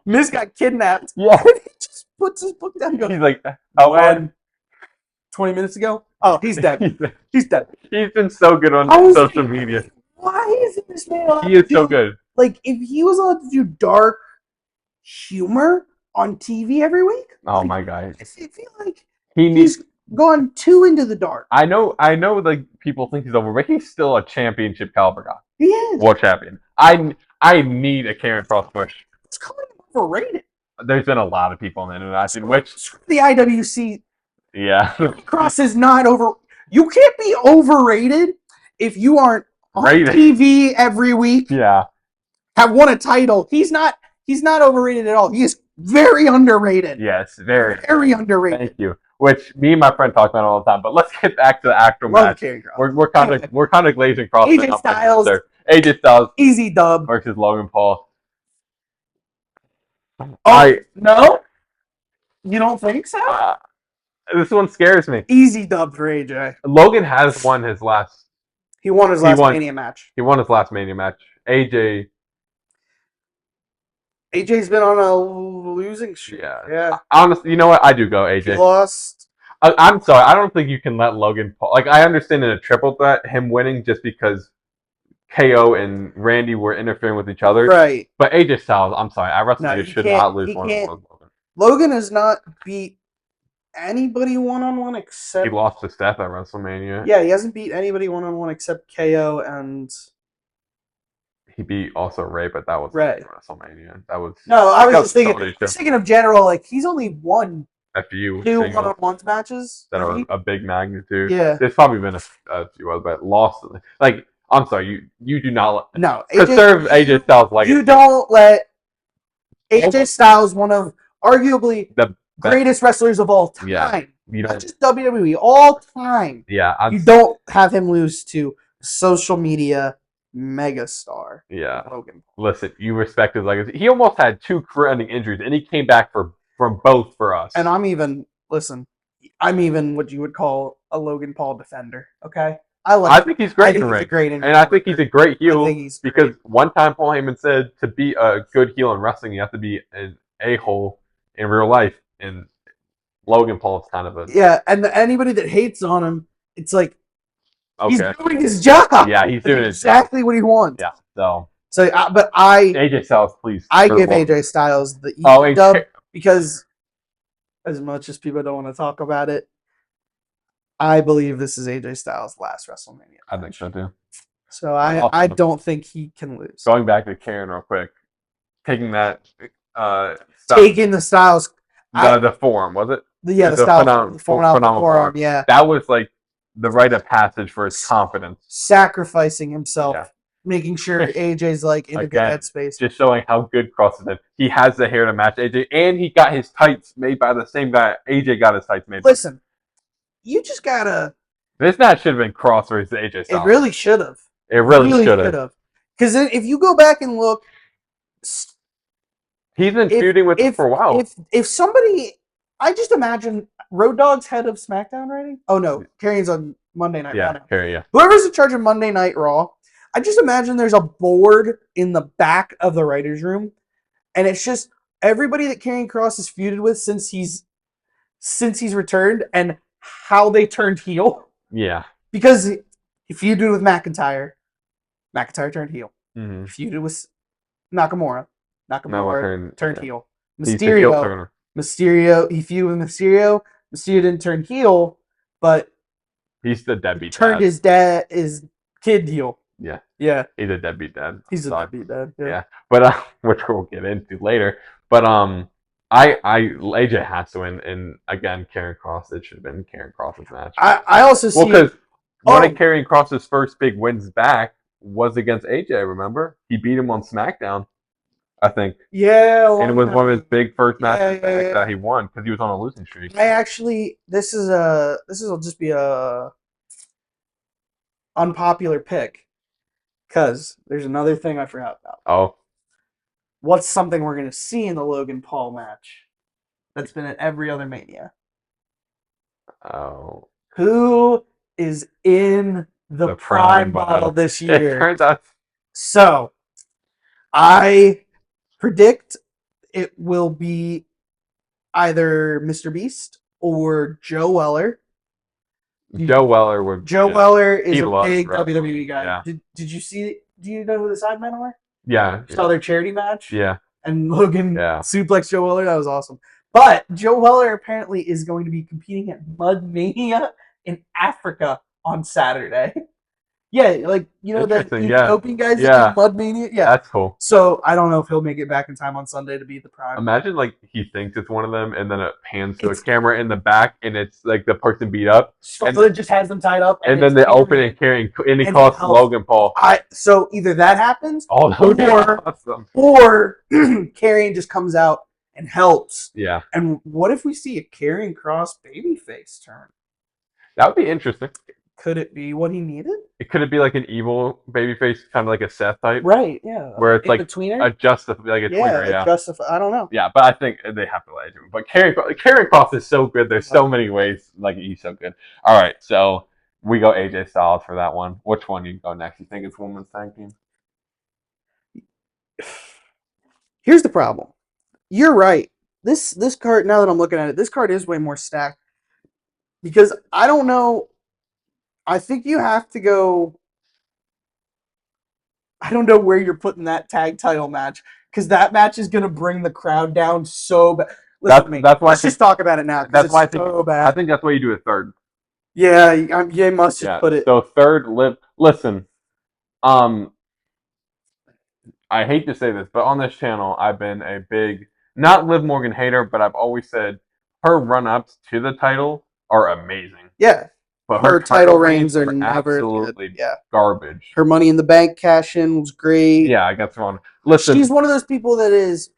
Miz got kidnapped." Yeah. And he just puts his book down and goes, he's like, when? 20 minutes ago? Oh, he's dead. He's dead. He's been so good on social media. Why isn't this man allowed He is so good. Like, if he was allowed to do dark humor on TV every week. Oh my god. I feel like he's gone too into the dark. I know like people think he's over, but he's still a championship caliber guy. He is. World champion. I need a Karrion Kross push. It's calling him overrated. There's been a lot of people on the internet in which the IWC. Yeah. Kross is not over. You can't be overrated if you aren't on TV every week. Yeah. Have won a title. He's not overrated at all. He is very underrated. Yes, very underrated. Thank you. Which me and my friend talk about all the time. But let's get back to the actual match. We're kind of glazing across. AJ Styles. AJ Styles. Easy dub versus Logan Paul. Oh, no. You don't think so? This one scares me. Easy dub for AJ. Logan has won his last. He won his last Mania match. He won his last Mania match. AJ's been on a losing streak. Yeah. Honestly, you know what? I do go AJ. He lost. I'm sorry. I don't think you can let Logan Paul. Like, I understand in a triple threat, him winning just because KO and Randy were interfering with each other. Right. But AJ Styles, I'm sorry. I WrestleMania should not lose one on Logan. Logan has not beat anybody one-on-one except... He lost to Steph at WrestleMania. Yeah, he hasn't beat anybody one-on-one except KO and... He beat also Ray, but that was WrestleMania. That was... No, I was just thinking of general, like, he's only won a few two one-on-one matches that are a big magnitude. Yeah. There's probably been a few others, but lost... Like, I'm sorry, you do not... No. Preserve AJ Styles' legacy. You don't let AJ Styles, one of arguably the greatest wrestlers of all time. Yeah, not just WWE, all time. Yeah. You don't have him lose to social media megastar. Yeah. Logan. Listen, you respect his legacy. He almost had 2 career-ending injuries, and he came back from both for us. And I'm even what you would call a Logan Paul defender, okay? I think he's great in the ring. And I think he's a great heel because one time Paul Heyman said to be a good heel in wrestling, you have to be an a-hole in real life. And Logan Paul is kind of a... Yeah, and anybody that hates on him, it's like, he's doing his job. Yeah, he's doing exactly what he wants. Yeah, but AJ Styles, please. I give AJ Styles the dub because as much as people don't want to talk about it, I believe this is AJ Styles' last WrestleMania. I think so too. So I don't think he can lose. Going back to Karen real quick, taking that taking the Styles the forearm, was it? The Styles forearm, yeah. That was like the rite of passage for his confidence. Sacrificing himself, making sure AJ's like in a good headspace. Just showing how good Cross is. He has the hair to match AJ, and he got his tights made by the same guy. AJ got his tights made. Listen. You just gotta... This match should have been Cross versus AJ Styles. It really should have. It really should have. Because if you go back and look... He's been feuding with him for a while. If somebody... I just imagine Road Dogg's head of SmackDown writing? Oh, no. Carrion's on Monday Night Raw. Yeah. Whoever's in charge of Monday Night Raw, I just imagine there's a board in the back of the writer's room, and it's just everybody that Karrion Kross has feuded with since he's returned, and how they turned heel. Yeah. Because he feuded with McIntyre turned heel. Mm-hmm. He feuded with Nakamura turned heel. He feuded with Mysterio. Mysterio didn't turn heel, but he's the deadbeat turned dad. his kid heel. Yeah. Yeah. He's a deadbeat dad. He's a deadbeat dad. Yeah. But which we'll get into later. But AJ has to win, and again, Karrion Kross. It should have been Karrion Kross's match. I also see because one of Karrion Kross's first big wins back was against AJ. Remember, he beat him on SmackDown, I think. Yeah, and it was one of his big first matches that he won because he was on a losing streak. This will just be a unpopular pick because there's another thing I forgot about. Oh. What's something we're going to see in the Logan Paul match that's been at every other Mania? Oh. Who is in the prime bottle this year? It turns out. So, I predict it will be either Mr. Beast or Joe Weller. Joe Weller Weller is a big WWE guy. Yeah. Did you see? Do you know who the sidemen are? Yeah. Saw their charity match? Yeah. And Logan suplexed Joe Weller. That was awesome. But Joe Weller apparently is going to be competing at Mudmania in Africa on Saturday. Yeah, like, you know that Ethiopian guys that do Mudmania? Yeah. That's cool. So, I don't know if he'll make it back in time on Sunday to beat the Prime. Imagine, like, he thinks it's one of them, and then it pans to a camera in the back, and it's, like, the person beat up. So it just has them tied up. And then they open and carry, and he calls Logan Paul. So, either that happens, or Karrion just comes out and helps. Yeah. And what if we see a Karrion Kross babyface turn? That would be interesting. Could it be what he needed? Could it be like an evil babyface, kind of like a Seth type? Right, yeah. Where it's in like betweener? like a tweener, yeah. I don't know. Yeah, but I think they have to let him. But Karrion Cross is so good. There's so many ways. Like he's so good. All right, so we go AJ Styles for that one. Which one you go next? You think it's women's tag team? Here's the problem. You're right. This card, now that I'm looking at it, this card is way more stacked. Because I don't know. I think you have to go. I don't know where you're putting that tag title match. Because that match is going to bring the crowd down so bad. Listen to me. That's why Let's just talk about it now. That's why I think that's why you do it third. Yeah, you must just put it. So third, listen. I hate to say this, but on this channel, I've been a big, not Liv Morgan hater, but I've always said her run-ups to the title are amazing. Yeah. But her title reigns are never absolutely garbage. Her Money in the Bank cash-in was great. Yeah, I got wrong. Listen, she's one of those people that is,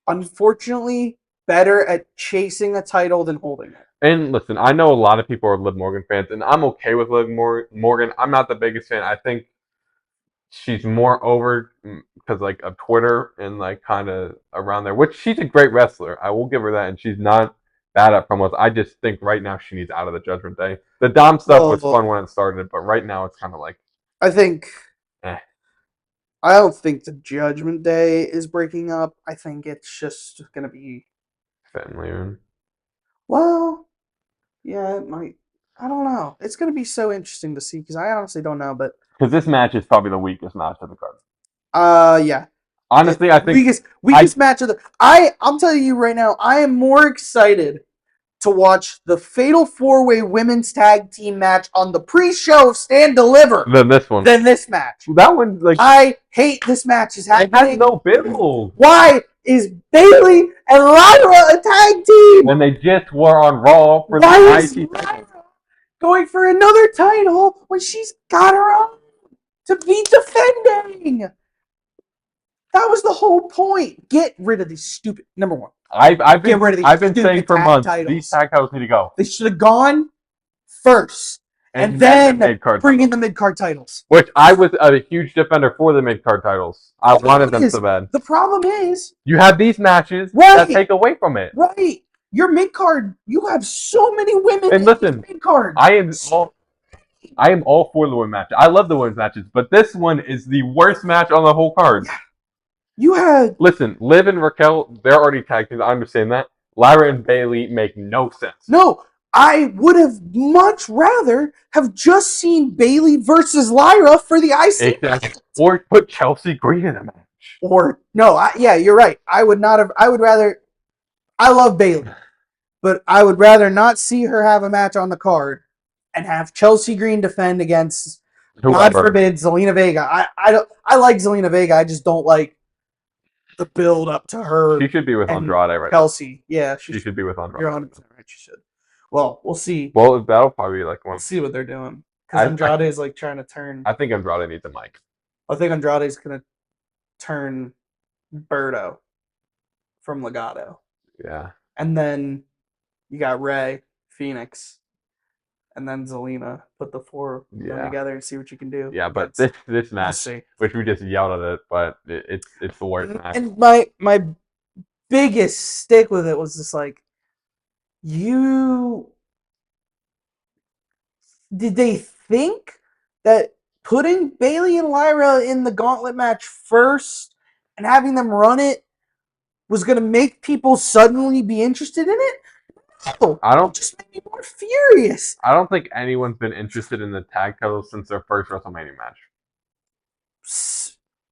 unfortunately, better at chasing a title than holding it. And listen, I know a lot of people are Liv Morgan fans, and I'm okay with Liv Morgan. I'm not the biggest fan. I think she's more over because like of Twitter and like kind of around there, which she's a great wrestler. I will give her that, and she's not bad at promos. I just think right now she needs out of the Judgment Day. The Dom stuff was fun when it started, but right now it's kind of like I think. I don't think the Judgment Day is breaking up. I think it's just gonna be Finn leaving. Well, yeah, it might. I don't know. It's gonna be so interesting to see because I honestly don't know, but because this match is probably the weakest match of the card. Yeah. Honestly, I think weakest match of the. I'm telling you right now, I am more excited to watch the Fatal 4-Way Women's Tag Team match on the pre-show of Stand Deliver than this one. Than this match. That one, like I hate this match. Is happening. It has no build. Why is Bayley and Lyra a tag team? When they just were on Raw for the IC title. Going for another title when she's got her own to be defending. That was the whole point. Get rid of these stupid. Number one. I've been saying for months these tag titles need to go. They should have gone first and then bring in the mid-card titles. Which I was a huge defender for the mid-card titles. I wanted them so bad. The problem is you have these matches that take away from it. Right. Your mid-card, you have so many women and listen, mid-card. I am all for the women's match. I love the women's matches, but this one is the worst match on the whole card. Yeah. You had Listen, Liv and Raquel, they're already tag teams. I understand that. Lyra and Bayley make no sense. No, I would have much rather have just seen Bayley versus Lyra for the IC. Exactly. Or put Chelsea Green in a match. Or no, yeah, you're right. I would not have. I would rather. I love Bayley, but I would rather not see her have a match on the card and have Chelsea Green defend against, God forbid, Zelina Vega. I like Zelina Vega. I just don't like the build up to her. She should be with Andrade right Chelsea. Yeah, she should be with Andrade. You're 100% right. She should. Well, we'll see. Well, that'll probably be like one. We'll see what they're doing because Andrade is like trying to turn. I think Andrade needs a mic. I think Andrade's gonna turn Berto from Legado. Yeah. And then you got Ray, Phoenix, and then Zelina. Put the four of them together and see what you can do. Yeah, but this match, which we just yelled at it, but it's the worst match. And my biggest stick with it was just like, did they think that putting Bayley and Lyra in the gauntlet match first and having them run it was going to make people suddenly be interested in it? No, it just made me more furious. I don't think anyone's been interested in the tag titles since their first WrestleMania match.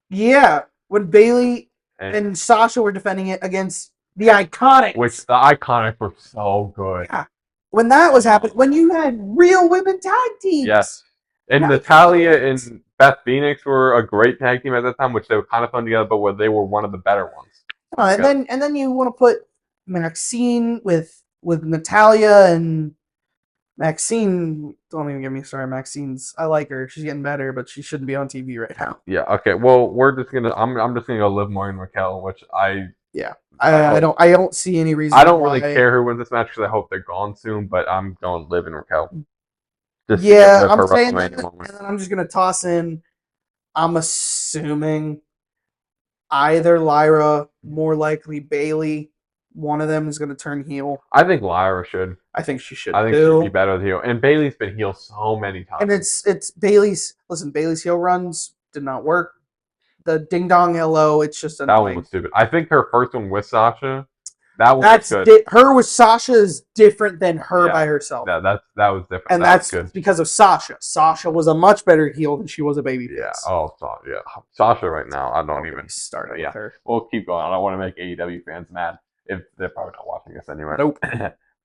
Yeah, when Bayley and Sasha were defending it against the Iconics. Which the Iconics were so good. Yeah. When that was happening, when you had real women tag teams. Yes. And Natalya and Beth Phoenix were a great tag team at that time, which they were kind of fun together, but they were one of the better ones. And then you want to put Maxine with Natalya, and Maxine, don't even get me started. Maxine's, I like her. She's getting better, but she shouldn't be on TV right now. Yeah, okay. Well, I'm just gonna go Liv Morgan and Raquel, which I don't see any reason. I don't really care who wins this match because I hope they're gone soon, but I'm going Liv and Raquel. Yeah, I'm saying that, and then I'm just gonna toss in. I'm assuming either Lyra, more likely Bailey. One of them is gonna turn heel. I think Lyra should. I think she should. I think she'd be better with heel. And Bailey's been heel so many times. And it's Bailey's. Listen, Bailey's heel runs did not work. The ding dong hello, it's just annoying. That one was stupid. I think her first one with Sasha, that one was good. Her with Sasha is different than her by herself. That was different. And that's good because of Sasha. Sasha was a much better heel than she was a babyface. Yeah. Oh, yeah. Sasha right now, I don't even start with her. We'll keep going. I don't want to make AEW fans mad if they're probably not watching this anyway. Nope.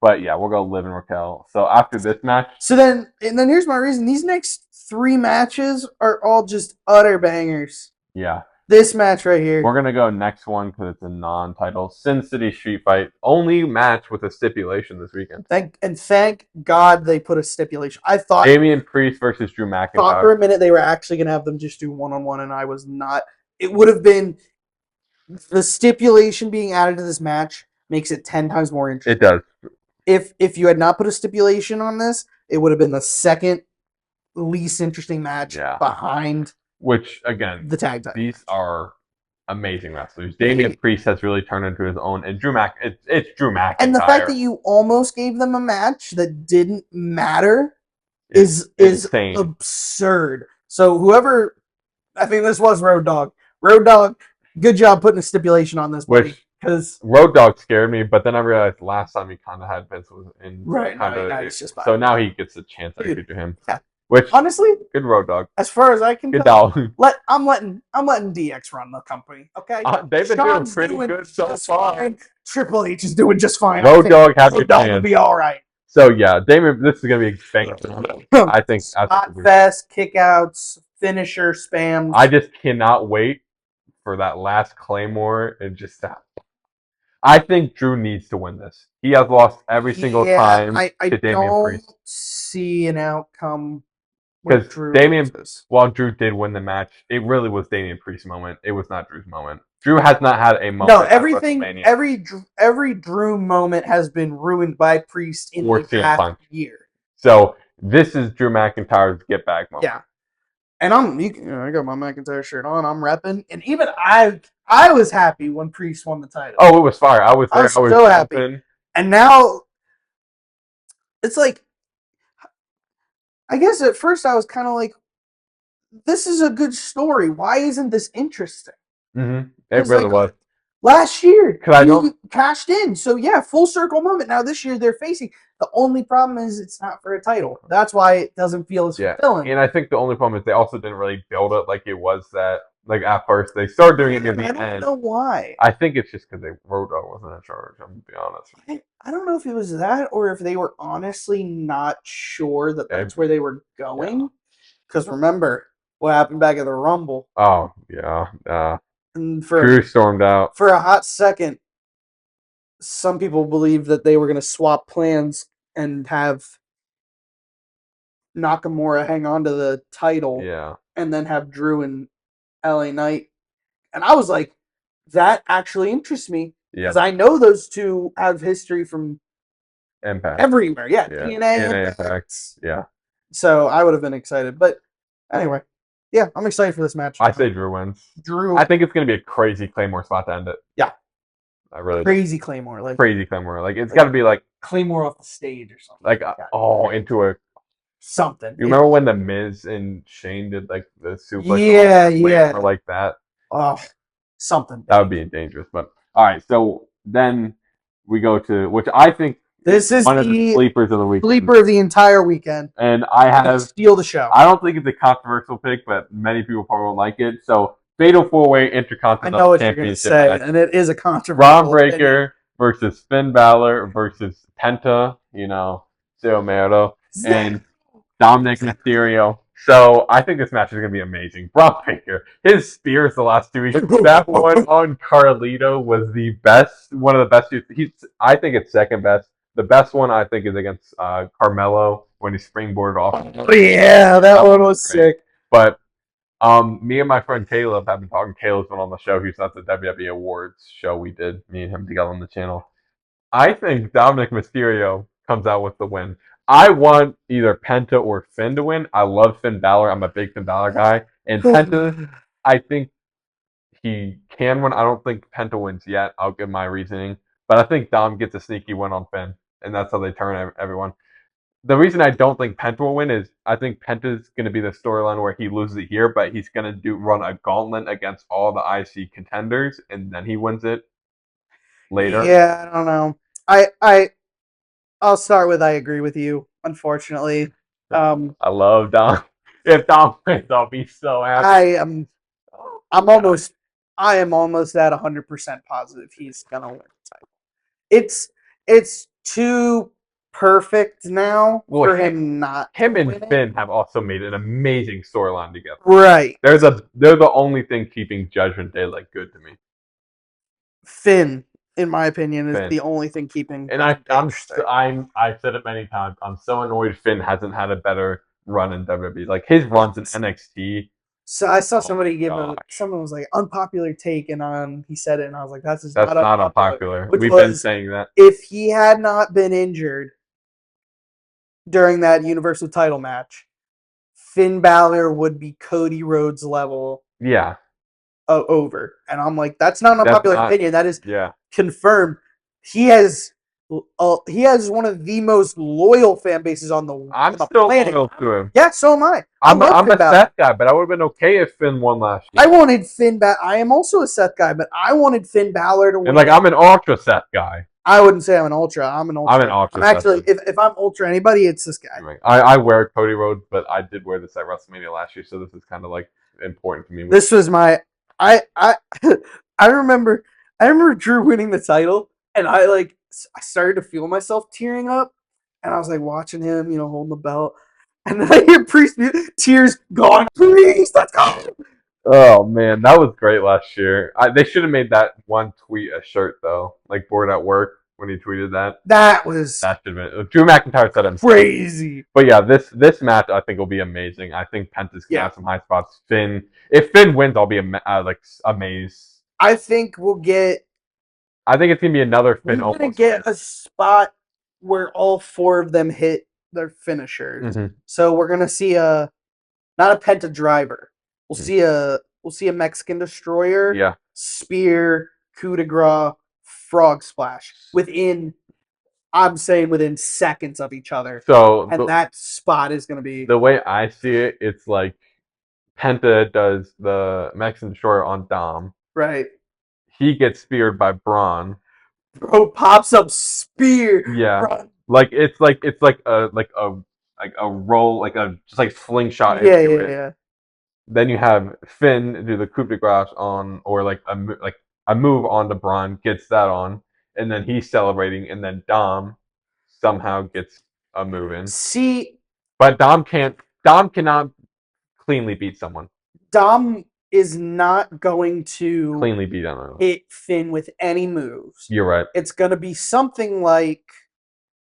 But yeah, we'll go Liv and Raquel. So after this match. So then here's my reason. These next 3 matches are all just utter bangers. Yeah. This match right here. We're going to go next one because it's a non-title. Sin City Street Fight. Only match with a stipulation this weekend. Thank God they put a stipulation. I thought Damian Priest versus Drew McIntyre. I thought for a minute they were actually going to have them just do one-on-one, and I was not. It would have been the stipulation being added to this match makes it 10 times more interesting. It does. If you had not put a stipulation on this, it would have been the second least interesting match behind. Which, again, the tag title. These are amazing wrestlers. Damian Priest has really turned into his own, and it's Drew McIntyre. And the fact that you almost gave them a match that didn't matter is absurd. So whoever, I think this was Road Dogg. Road Dogg, good job putting a stipulation on this, buddy. Because Road Dogg scared me, but then I realized last time he kind of had Vince was in. Right. So now he gets a chance I could do him. Yeah. Which honestly, good Road Dogg. As far as I can tell, I'm letting DX run the company. Okay, they've been doing pretty good so far. Triple H is doing just fine. Road Dogg has a chance. Will be all right. So yeah, Damon, this is gonna be a banger. I think spot fest, kickouts, finisher, spams. I just cannot wait for that last Claymore and just that. I think Drew needs to win this. He has lost every single time to Damian Priest. I don't see an outcome. Because while Drew did win the match, it really was Damian Priest's moment. It was not Drew's moment. Drew has not had a moment. No, every Drew moment has been ruined by Priest in the past year. So this is Drew McIntyre's get back moment. Yeah, and I got my McIntyre shirt on. I'm repping, and even I was happy when Priest won the title. Oh, it was fire! I was so happy. And now it's like, I guess at first I was kind of like, this is a good story. Why isn't this interesting? Mm-hmm. It really was. Last year, he cashed in. So, yeah, full circle moment. Now, this year, they're facing. The only problem is it's not for a title. That's why it doesn't feel as fulfilling. And I think the only problem is they also didn't really build it like it was that. Like, at first, they started doing it near the end. I don't know why. I think it's just because Road Dogg wasn't in charge, I'm going to be honest. I don't know if it was that or if they were honestly not sure that that's where they were going. Because remember what happened back at the Rumble. Oh, yeah. And Drew stormed out. For a hot second, some people believed that they were going to swap plans and have Nakamura hang on to the title. Yeah. And then have Drew and LA Knight. And I was like, that actually interests me. Because I know those two have history from Impact. Everywhere. Yeah. TNA Impact. Yeah. So I would have been excited. But anyway, yeah, I'm excited for this match. I say Drew wins. I think it's going to be a crazy Claymore spot to end it. Yeah. I really crazy Claymore. Crazy Claymore. Like, it's got to be like Claymore off the stage or something. Like, into a something. You remember when the Miz and Shane did like the suplex? Yeah. Or like that. Oh, something. That would be dangerous. But all right, so then we go to which I think this is one of the sleepers of the week. Sleeper of the entire weekend. And I have steal the show. I don't think it's a controversial pick, but many people probably won't like it. So Fatal 4-Way Intercontinental I know what Championship you're going to say, and it is a controversial. Braun Breaker versus Finn Balor versus Penta, Cero Miedo, and Dominic Mysterio. So I think this match is going to be amazing. Braun Breaker, his spears the last 2 weeks. That one on Carlito was the best, one of the best. I think it's second best. The best one I think is against Carmelo when he springboarded off. Oh, yeah, that one was sick. But me and my friend Caleb have been talking. Caleb's been on the show. He's at the WWE Awards show we did. Me and him together on the channel. I think Dominic Mysterio comes out with the win. I want either Penta or Finn to win. I love Finn Balor. I'm a big Finn Balor guy. And Penta, I think he can win. I don't think Penta wins yet. I'll give my reasoning. But I think Dom gets a sneaky win on Finn. And that's how they turn everyone. The reason I don't think Penta will win is I think Penta's going to be the storyline where he loses it here, but he's going to run a gauntlet against all the IC contenders, and then he wins it later. Yeah, I don't know. I'll start with I agree with you. Unfortunately, I love Dom. If Dom wins, I'll be so happy. I am almost at 100% positive he's gonna win the title. It's too perfect now for him not. Him and Finn have also made an amazing storyline together. Right. They're the only thing keeping Judgment Day like good to me. Finn, in my opinion, is the only thing keeping. And I've said it many times. I'm so annoyed Finn hasn't had a better run in WWE. Like his runs in NXT. So I saw somebody someone was like unpopular take, and he said it, and I was like, that's not unpopular. We've been saying that. If he had not been injured during that Universal title match, Finn Balor would be Cody Rhodes level. Yeah. Over. And I'm like, that's not an unpopular opinion. That is confirmed. He has one of the most loyal fan bases on the planet. I'm still loyal to him. Yeah, so am I. I'm a Seth guy, but I would have been okay if Finn won last year. I wanted Finn Balor. I am also a Seth guy, but I wanted Finn Balor to win. And I'm an ultra Seth guy. I wouldn't say I'm an ultra. I'm an ultra. I'm an ultra. I'm actually, if I'm ultra anybody, it's this guy. I wear Cody Rhodes, but I did wear this at WrestleMania last year, so this is kind of like important to me. This was my. I remember Drew winning the title, and I started to feel myself tearing up, and I was like watching him, holding the belt, and then I hear Priest tears gone. Priest, let's go. Oh man, that was great last year. They should have made that one tweet a shirt though, like bored at work when he tweeted that. That should have been. Drew McIntyre said it crazy. But yeah, this match I think will be amazing. I think Penta's gonna have some high spots. If Finn wins, I'll be amazed. I think we'll get. I think it's gonna be another Finn. We're gonna get a spot where all four of them hit their finishers. Mm-hmm. So we're gonna see not a Penta driver. We'll see a Mexican destroyer, spear, coup de grace, frog splash within seconds of each other. So that spot is going to be the way I see it. It's like Penta does the Mexican destroyer on Dom. Right. He gets speared by Braun. Bro pops up spear. Yeah. Braun. It's like a roll, just like slingshot. Yeah. Then you have Finn do the coup de grace on, or a move on to Braun, gets that on, and then he's celebrating, and then Dom somehow gets a move in. See, but Dom cannot cleanly beat someone. Dom is not going to cleanly beat anyone. Hit Finn with any moves. You're right. It's going to be something like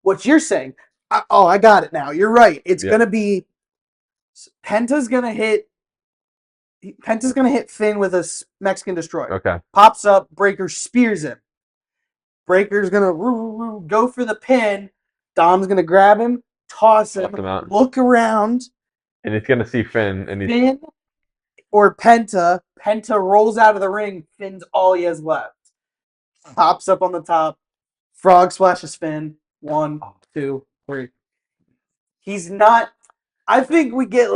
what you're saying. I got it now. You're right. It's going to be Penta's going to hit Finn with a Mexican destroyer. Okay. Pops up, Breaker spears him. Breaker's gonna go for the pin. Dom's gonna grab him, toss him look around. And he's gonna see Finn. Finn or Penta. Penta rolls out of the ring. Finn's all he has left. Pops up on the top. Frog splashes Finn. 1, 2, 3. He's not. I think we get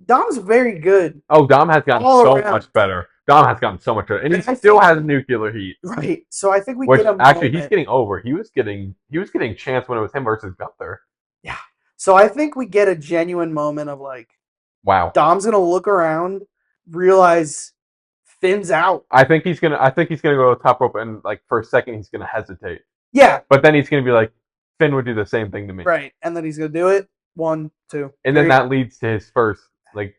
Dom's very good. Oh, Dom has gotten so much better. Dom has gotten so much better, and he still has nuclear heat. Right. So I think we get him. Actually, he's getting over. He was getting chance when it was him versus Gunther. Yeah. So I think we get a genuine moment of wow. Dom's gonna look around, realize Finn's out. I think he's gonna go to the top rope, and for a second he's gonna hesitate. Yeah. But then he's gonna be like, Finn would do the same thing to me. Right. And then he's gonna do it. 1, 2. And then that leads to his first.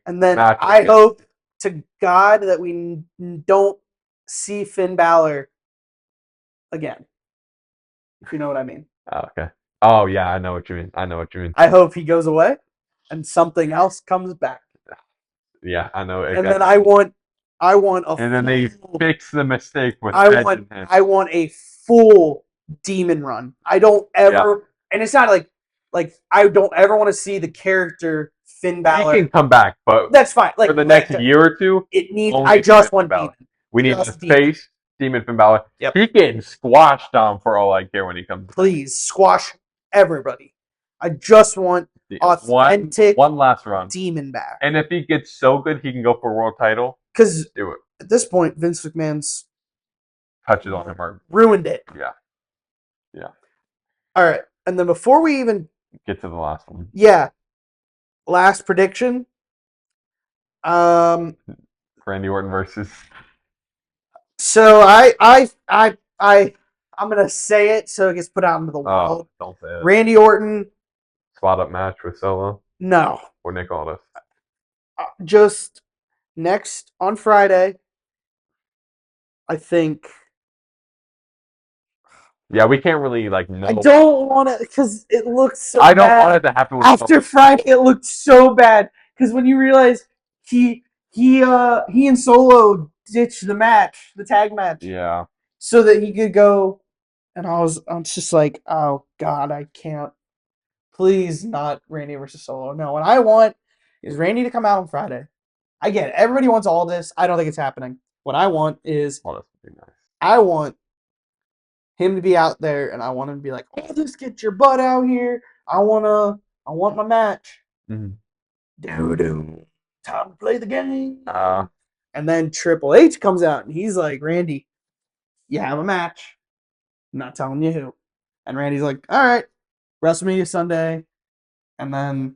And then I hope to God that we don't see Finn Balor again. If you know what I mean. Oh, okay. Oh yeah, I know what you mean. I hope he goes away and something else comes back. Yeah, I know. And then I want a. And then they fix the mistake with I want a full demon run. I don't ever and it's not like I don't ever want to see the character Finn Balor. He can come back, but that's fine. Like for the next year or two, it needs. I just want Demon. Demon. We need the face Demon Finn Balor. Yep. He's getting squashed on for all I care when he comes. Please squash everybody. I just want authentic one last run Demon back. And if he gets so good, he can go for a world title. Because do it. At this point, Vince McMahon's touches on him or ruined it. Yeah. Yeah. All right. And then before we even get to the last one. Yeah. Last prediction. Randy Orton versus. So I'm gonna say it so it gets put out into the world. Don't say it. Randy Orton. Spot up match with Solo. No. Or Nick Aldis. Just next on Friday. I think. Yeah, we can't really know. I don't want to because it looks so. I don't want it to happen. After Friday, it looked so bad because when you realize he and Solo ditched the tag match. Yeah. So that he could go, and I'm just like, oh God, I can't. Please not Randy versus Solo. No, what I want is Randy to come out on Friday. I get it. Everybody wants all this. I don't think it's happening. What I want is I want him to be out there, and I want him to be like, "Oh, just get your butt out here. I want my match." Time to play the game. And then Triple H comes out, and he's like, "Randy, you have a match. I'm not telling you who." And Randy's like, "All right, WrestleMania Sunday," and then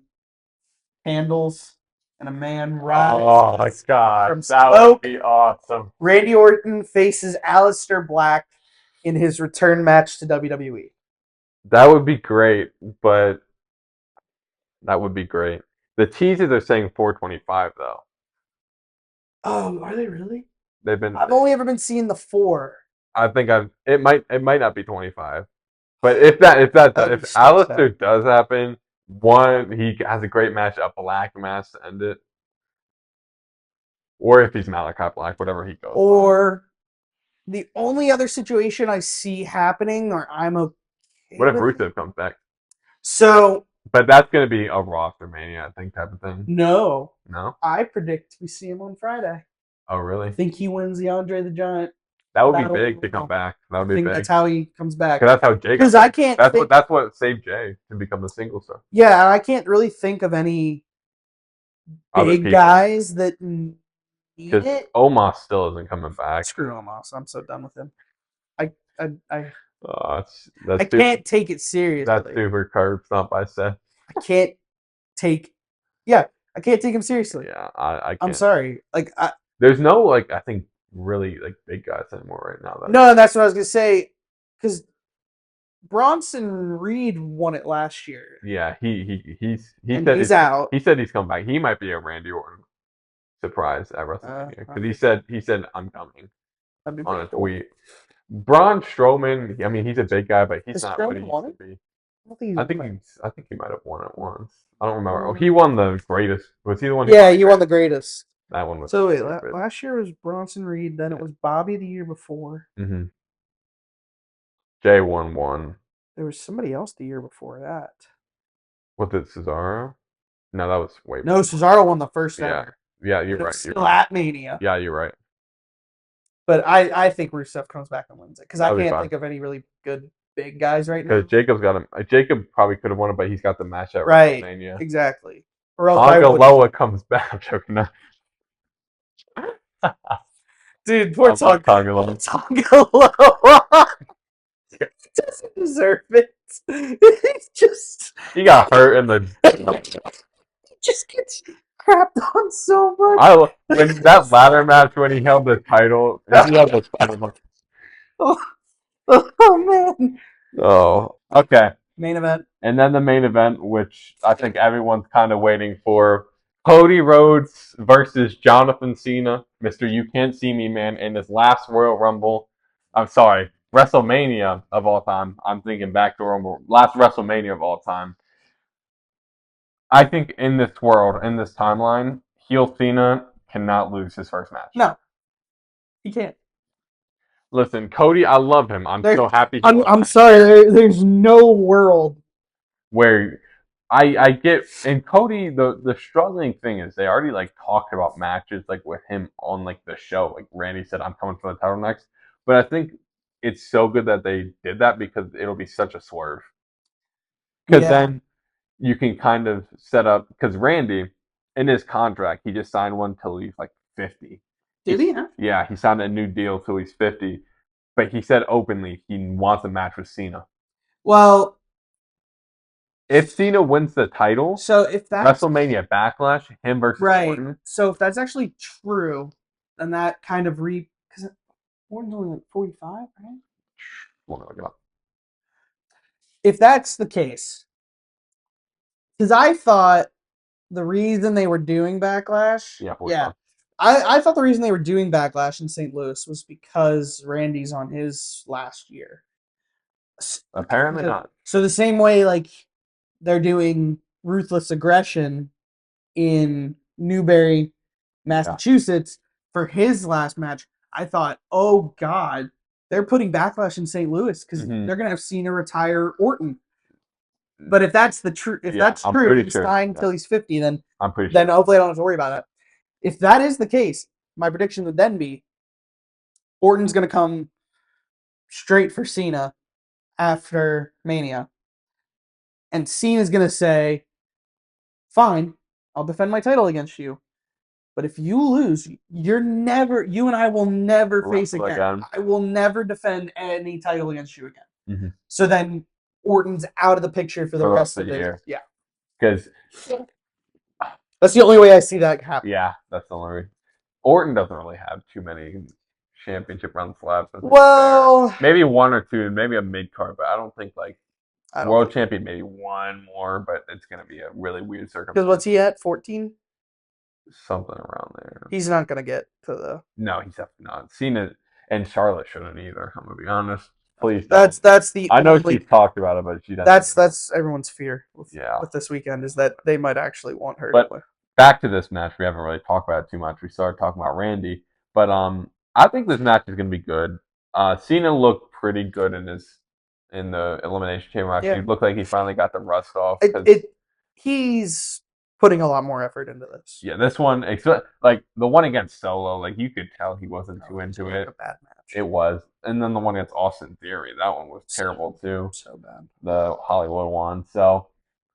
candles and a man rides. Oh my God, from that would be awesome. Randy Orton faces Aleister Black in his return match to WWE. That would be great, but that would be great. The teasers are saying 425 though. Oh, are they really? They've been. I've only ever been seeing the 4. I think It might not be 25, but if Aleister does happen, he has a great match, a black match to end it, or if he's Malachi Black, whatever he goes. Or the only other situation I see happening, or I'm okay. What if Rusev comes back? So. But that's going to be a Raw after Mania, I think, type of thing. No. No? I predict we see him on Friday. Oh, really? I think he wins the Andre the Giant. That would be big to come back. That would be big. That's how he comes back. Because that's how Jake. Because I can't. That's what saved Jay to become the single star. Yeah, I can't really think of any big guys that need it. Omos still isn't coming back. Screw Omos. I'm so done with him. I that's can't take it seriously. That's super curb stomp by Seth. I can't take. Yeah, I can't take him seriously. Yeah, I can't. I'm sorry. There's no I think really big guys anymore right now. No, that's what I was gonna say. Because Bronson Reed won it last year. Yeah, he said he's out. He said he's come back. He might be a Randy Orton surprise at WrestleMania because he said I'm coming on a tweet. Braun Strowman, I mean, he's a big guy, but he's not what he used to be. I think he might have won it once. I don't remember. Oh, he won the greatest. Was he the one? Yeah, he won the greatest. That one was. So wait, last year was Bronson Reed. Then it was Bobby the year before. Mm-hmm. Jay won one. There was somebody else the year before that. Was it Cesaro? No, that was way. No, Cesaro won the first ever. Yeah, you're right. Still at Mania. Yeah, you're right. But I think Rusev comes back and wins it because I can't think of any really good big guys right now. Because Jacob's got him. Jacob probably could have won it, but he's got the match at WrestleMania. Exactly. Or else Loa comes back. I'm joking. Dude, poor Tonga Loa. He doesn't deserve it. He got hurt in the. He just gets crapped on so much. When that ladder match when he held the title, Oh man. Oh, okay. Main event. And then the main event, which I think everyone's kind of waiting for. Cody Rhodes versus Jonathan Cena, Mr. You Can't See Me Man, in his last Royal Rumble. I'm sorry, WrestleMania of all time. I'm thinking back to Rumble. Last WrestleMania of all time. I think in this world, in this timeline, heel Cena cannot lose his first match. No. He can't. Listen, Cody, I love him. I'm so happy. I'm sorry. There's no world where I get and Cody the struggling thing is they already like talked about matches like with him on like the show. Like Randy said, I'm coming for the title next. But I think it's so good that they did that because it'll be such a swerve. Because then you can kind of set up because Randy in his contract he just signed one till he's like 50. Did he? Yeah, he signed a new deal till he's 50. But he said openly he wants a match with Cena. Well, if Cena wins the title, so if that's WrestleMania Backlash, him versus Orton. So if that's actually true, then that kind of because Orton's only like 45, right? Let me look it up. If that's the case, because I thought the reason they were doing Backlash, I thought the reason they were doing Backlash in St. Louis was because Randy's on his last year. Apparently not. So the same way, like they're doing Ruthless Aggression in Newbury, Massachusetts for his last match. I thought, oh God, they're putting Backlash in St. Louis because they're gonna have Cena retire Orton. But if that's the true, if that's true, he's signed until he's 50, then I'm pretty then hopefully I don't have to worry about it. If that is the case, my prediction would then be Orton's gonna come straight for Cena after Mania, and Cena's gonna say, "Fine, I'll defend my title against you." But if you lose, you and I will never face again. I will never defend any title against you again. Mm-hmm. So then Orton's out of the picture for the rest of the year. Yeah. Because that's the only way I see that happen. Yeah, that's the only way. Orton doesn't really have too many championship runs left. Well, maybe one or two, maybe a mid card, but I don't think like world champion, maybe one more, but it's going to be a really weird circumstance. Because what's he at? 14? Something around there. He's not gonna get to the. No, he's definitely not. Cena and Charlotte shouldn't either. I'm gonna be honest. Please don't. That's the. I know she's talked about it, but she doesn't. That's everyone's fear. With this weekend is that they might actually want her to play. Back to this match, we haven't really talked about it too much. We started talking about Randy, but I think this match is gonna be good. Cena looked pretty good in the Elimination Chamber match. He looked like he finally got the rust off. He's putting a lot more effort into this. Yeah, this one, like the one against Solo, like you could tell he wasn't too into it. A bad match. It was, and then the one against Austin Theory, that one was terrible too. So bad. The Hollywood one. So,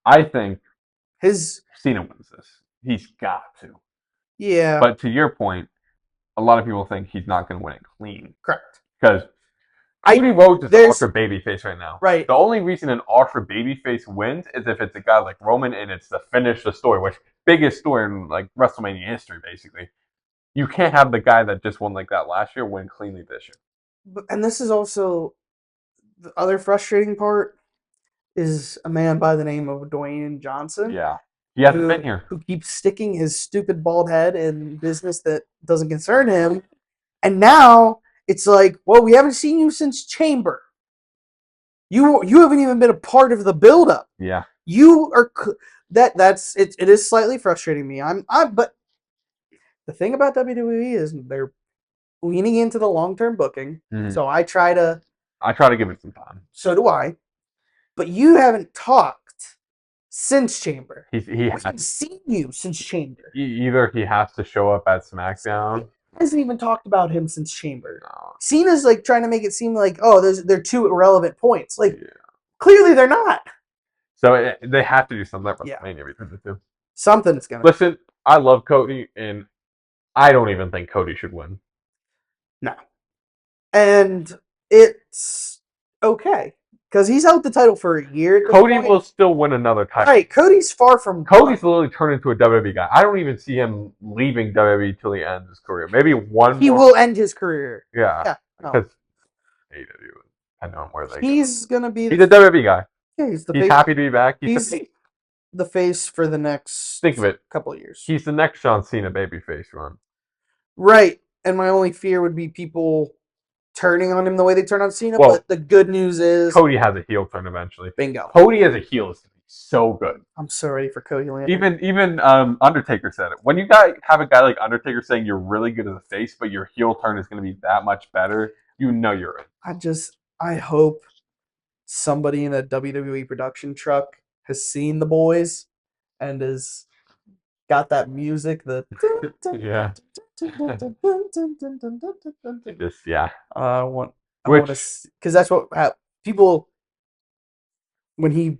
I think Cena wins this. He's got to. Yeah. But to your point, a lot of people think he's not going to win it clean. Correct. Because Cody Rhodes is an ultra babyface right now. Right. The only reason an ultra babyface wins is if it's a guy like Roman and it's to finish the story, which biggest story in like WrestleMania history, basically. You can't have the guy that just won like that last year win cleanly this year. And this is also the other frustrating part is a man by the name of Dwayne Johnson. Yeah. He hasn't been here. Who keeps sticking his stupid bald head in business that doesn't concern him. And now it's like, well, we haven't seen you since Chamber. You haven't even been a part of the buildup. Yeah. You are that's it. It is slightly frustrating me. But the thing about WWE is they're leaning into the long-term booking. Mm-hmm. So I try to give it some time. So do I. But you haven't talked since Chamber. He hasn't seen you since Chamber. Either he has to show up at SmackDown. Hasn't even talked about him since Chamber. No. Cena's like trying to make it seem like, oh, they're two irrelevant points. Like, clearly they're not. So they have to do something at WrestleMania between the two. Something is gonna. Listen, I love Cody, and I don't even think Cody should win. No, and it's okay because he's held the title for a year. Cody will still win another title. Right, Cody's far from. Cody's literally turned into a WWE guy. I don't even see him leaving WWE till he ends his career. Maybe one. He will end his career. Yeah, because AEW, depending on where they. He's gonna be. He's a WWE guy. Yeah, he's happy to be back. He's the face for the next. Think of it. Couple of years. He's the next John Cena babyface run. Right, and my only fear would be people turning on him the way they turn on Cena. Well, but the good news is Cody has a heel turn eventually. Bingo. Cody as a heel is so good. I'm so ready for Cody Land. Even Undertaker said it. When you have a guy like Undertaker saying you're really good as a face, but your heel turn is going to be that much better, you know you're in. I hope somebody in a WWE production truck has seen the boys and has got that music. Yeah. Just yeah. I want to, because that's what people when he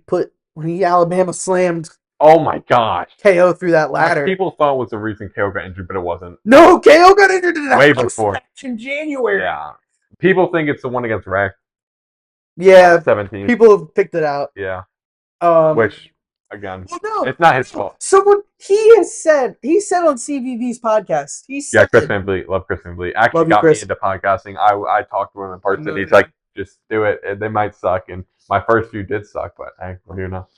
Alabama slammed. Oh my gosh. KO through that ladder. People thought was the reason KO got injured, but it wasn't. No, KO got injured in way before match in January. Yeah. People think it's the one against Rex. Yeah. 17. People have picked it out. Yeah. Which again, it's not his fault. Someone he said on CVV's podcast. He said, Chris Van Vliet, love Chris Van Vliet. Actually got me into podcasting. I talked to him in person. He's like, just do it. They might suck, and my first few did suck, but hey, we're here now.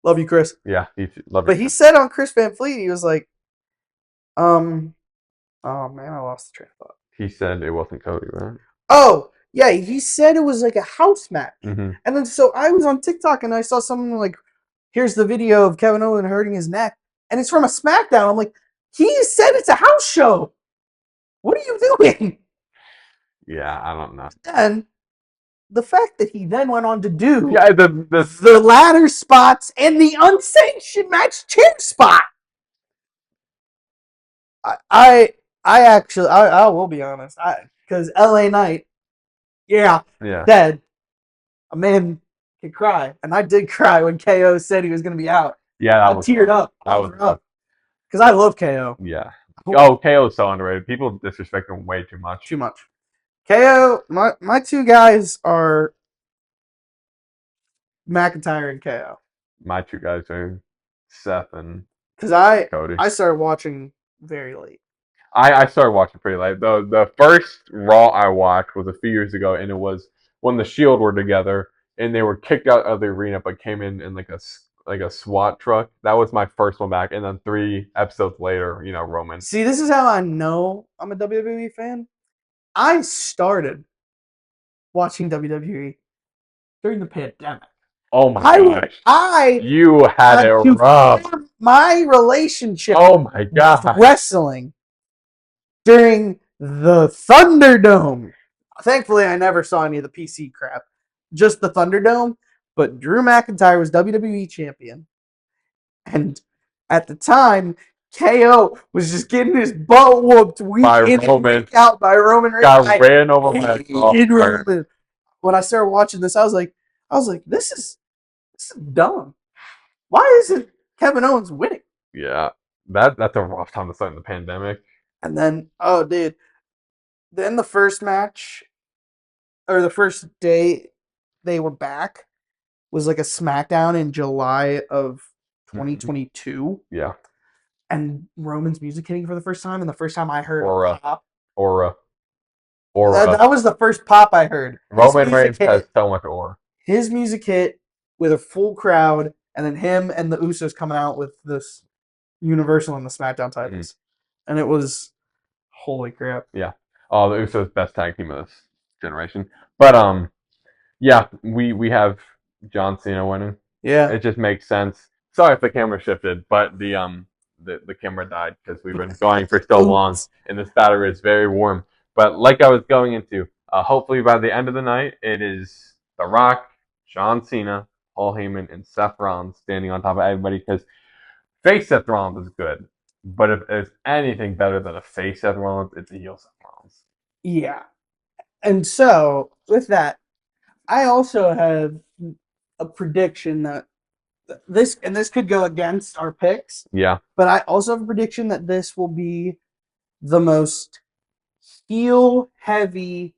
Love you, Chris. Yeah, love you. But he said on Chris Van Vliet, he was like, oh man, I lost the train of thought. He said it wasn't Cody, right? Oh, yeah, he said it was like a house match. Mm-hmm. And then so I was on TikTok and I saw someone like, here's the video of Kevin Owens hurting his neck. And it's from a SmackDown. I'm like, he said it's a house show. What are you doing? Yeah, I don't know. And the fact that he then went on to do the ladder spots and the unsanctioned match chair spot. I will be honest. Because LA Knight, dead. A man can cry. And I did cry when KO said he was going to be out. Yeah, I teared up. I was up. Because I love KO. Yeah. Oh, KO is so underrated. People disrespect him way too much. Too much. KO, my two guys are McIntyre and KO. My two guys are Seth and Cody. I started watching very late. I started watching pretty late. The first Raw I watched was a few years ago, and it was when the Shield were together, and they were kicked out of the arena, but came in like a SWAT truck. That was my first one back, and then 3 episodes later, Roman. See, this is how I know I'm a WWE fan. I started watching WWE during the pandemic. Oh my gosh! You had it rough. My relationship. Oh my gosh! With wrestling during the Thunderdome. Thankfully, I never saw any of the PC crap. Just the Thunderdome. But Drew McIntyre was WWE champion. And at the time, KO was just getting his butt whooped week in and week out by Roman Reigns. Got ran over by Roman. When I started watching this, I was like, this is dumb. Why isn't Kevin Owens winning? Yeah, that's a rough time to start in the pandemic. And then, then the first match, or the first day they were back, was like a SmackDown in July of 2022. Yeah. And Roman's music hitting for the first time, and the first time I heard Aura. That was the first pop I heard. Roman Reigns has so much aura. His music hit with a full crowd, and then him and the Usos coming out with this Universal and the SmackDown titles. Mm-hmm. And it was, holy crap. Yeah. Oh, the Usos best tag team of this generation. But yeah, we have John Cena winning. Yeah. It just makes sense. Sorry if the camera shifted, but the camera died because we've been going for so long, and this battery is very warm. But like I was going into, hopefully by the end of the night, it is The Rock, John Cena, Paul Heyman, and Seth Rollins standing on top of everybody, because face Seth Rollins is good. But if there's anything better than a face Seth Rollins, it's a heel Seth Rollins. Yeah. And so, with that, I also have a prediction that this could go against our picks. Yeah. But I also have a prediction that this will be the most heel-heavy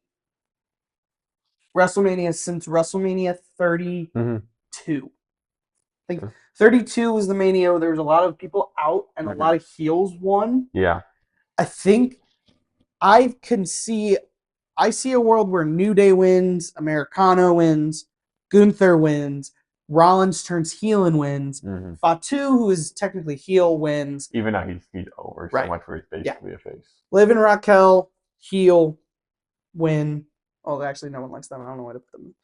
WrestleMania since WrestleMania 32. Mm-hmm. I think 32 was the Mania where there was a lot of people out and a lot of heels won. Yeah. I think I see a world where New Day wins, Americano wins, Gunther wins, Rollins turns heel and wins. Mm-hmm. Fatu, who is technically heel, wins. Even though he's over so much for his basically a face. Liv and Raquel, heel, win. Oh, actually, no one likes them. I don't know why to put them.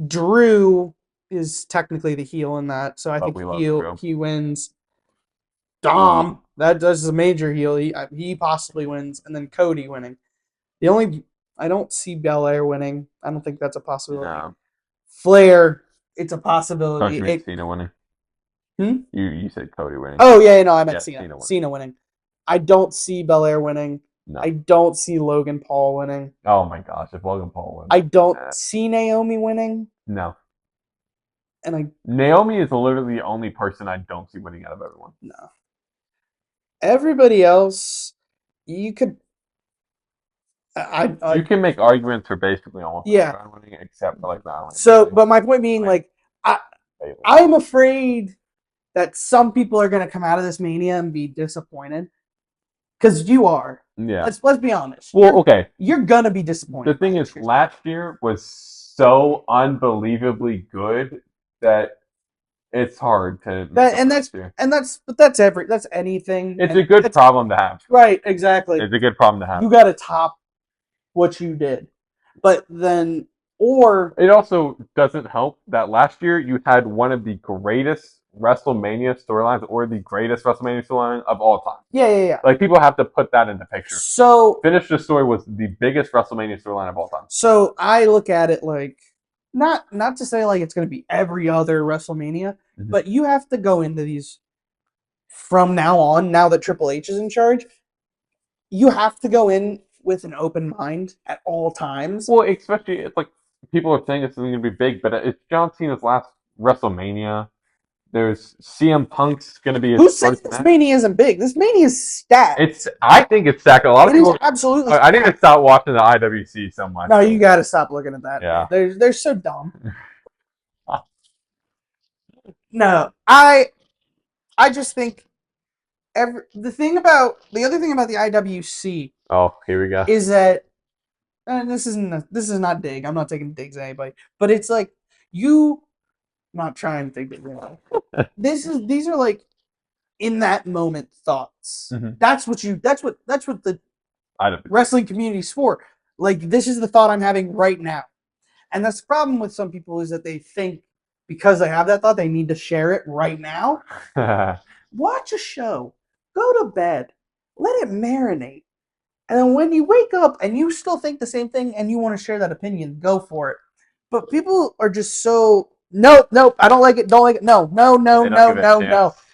Drew is technically the heel in that, so I think he wins. Dom, that does a major heel. He possibly wins, and then Cody winning. I don't see Belair winning. I don't think that's a possibility. No. Flair, it's a possibility. Don't you Cena winning? You said Cody winning. Oh yeah, no, I meant Cena. Cena winning. I don't see Belair winning. No. I don't see Logan Paul winning. Oh my gosh, if Logan Paul wins. I don't see Naomi winning. No. And Naomi is literally the only person I don't see winning out of everyone. No. Everybody else, you could. You can make arguments for basically almost everyone winning, except for like that. So, but my point being, like, I'm afraid that some people are going to come out of this Mania and be disappointed. Because you are. Yeah. Let's be honest. Well, you're going to be disappointed. The thing is, last year was so unbelievably good that it's hard to. That's anything. It's a good problem to have. Right, exactly. It's a good problem to have. You got to top what you did. But then, it also doesn't help that last year you had one of the greatest WrestleMania storylines or the greatest WrestleMania storyline of all time. Yeah. Like, people have to put that in the picture. So, Finish the Story was the biggest WrestleMania storyline of all time. So, I look at it like, not to say like it's going to be every other WrestleMania, but you have to go into these from now on, now that Triple H is in charge, you have to go in with an open mind at all times. Well, especially, it's like, people are saying it's going to be big, but it's John Cena's last WrestleMania. There's CM Punk's going to be. Who says this Mania isn't big? This Mania is stacked. I think it's stacked. A lot of people. Absolutely. I need to stop watching the IWC so much. No, you got to stop looking at that. Yeah. They're so dumb. No, I just think the other thing about the IWC. Oh, here we go. Is that this is not dig. I'm not taking digs at anybody, but it's like you. I'm not trying to think that these are like in that moment thoughts. That's what the wrestling community's for. Like, this is the thought I'm having right now. And that's the problem with some people, is that they think because they have that thought they need to share it right now. Watch a show, go to bed, let it marinate. And then when you wake up and you still think the same thing and you want to share that opinion, go for it. But people are just so Nope, I don't like it, no.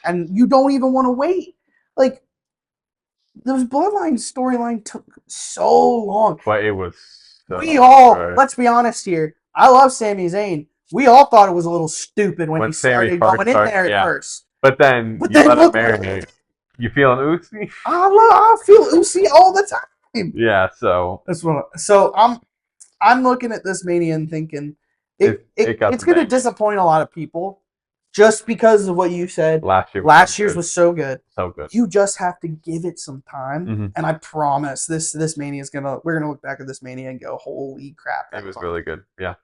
And you don't even want to wait. Like, those Bloodline storyline took so long. But it was so let's be honest here. I love Sami Zayn. We all thought it was a little stupid when he started going in there at first. But then you let it marinate. You feeling oozy? I feel oozy all the time. Yeah, so I'm looking at this Mania and thinking it's going to disappoint a lot of people just because of what you said. Last year's was so good. So good. You just have to give it some time, and I promise this Mania is we're gonna look back at this Mania and go, holy crap! It was really good. Yeah,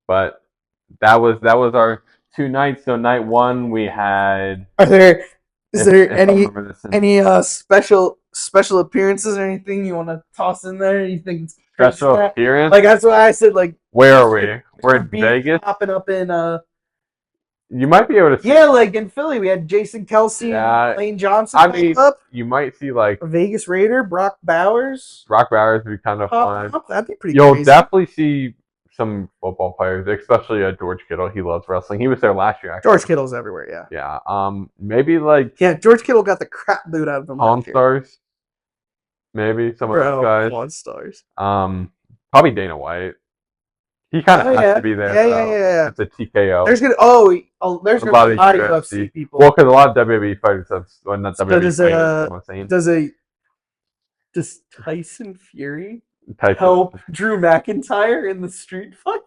but that was our 2 nights. So night 1 we had. Is there any special appearances or anything you want to toss in there? You think it's special appearance? Like, that's why I said, like, where are we? We're in Vegas. Popping up in You might be able to see. Yeah, like in Philly, we had Jason Kelsey, and Lane Johnson. Up. You might see like a Vegas Raider, Brock Bowers. Would be kind of fun. That'd be pretty. You'll definitely see some football players, especially George Kittle. He loves wrestling. He was there last year. Actually. George Kittle's everywhere. Yeah. Yeah. Maybe like. Yeah, George Kittle got the crap boot out of him. Pawn Stars. Maybe some of those guys. Pawn Stars. Probably Dana White. He kind of has to be there. Yeah. It's a TKO. There's gonna be a lot of UFC people. Well, because a lot of WWE fighters have, not WWE fighters. Does Tyson Fury help Drew McIntyre in the street fight?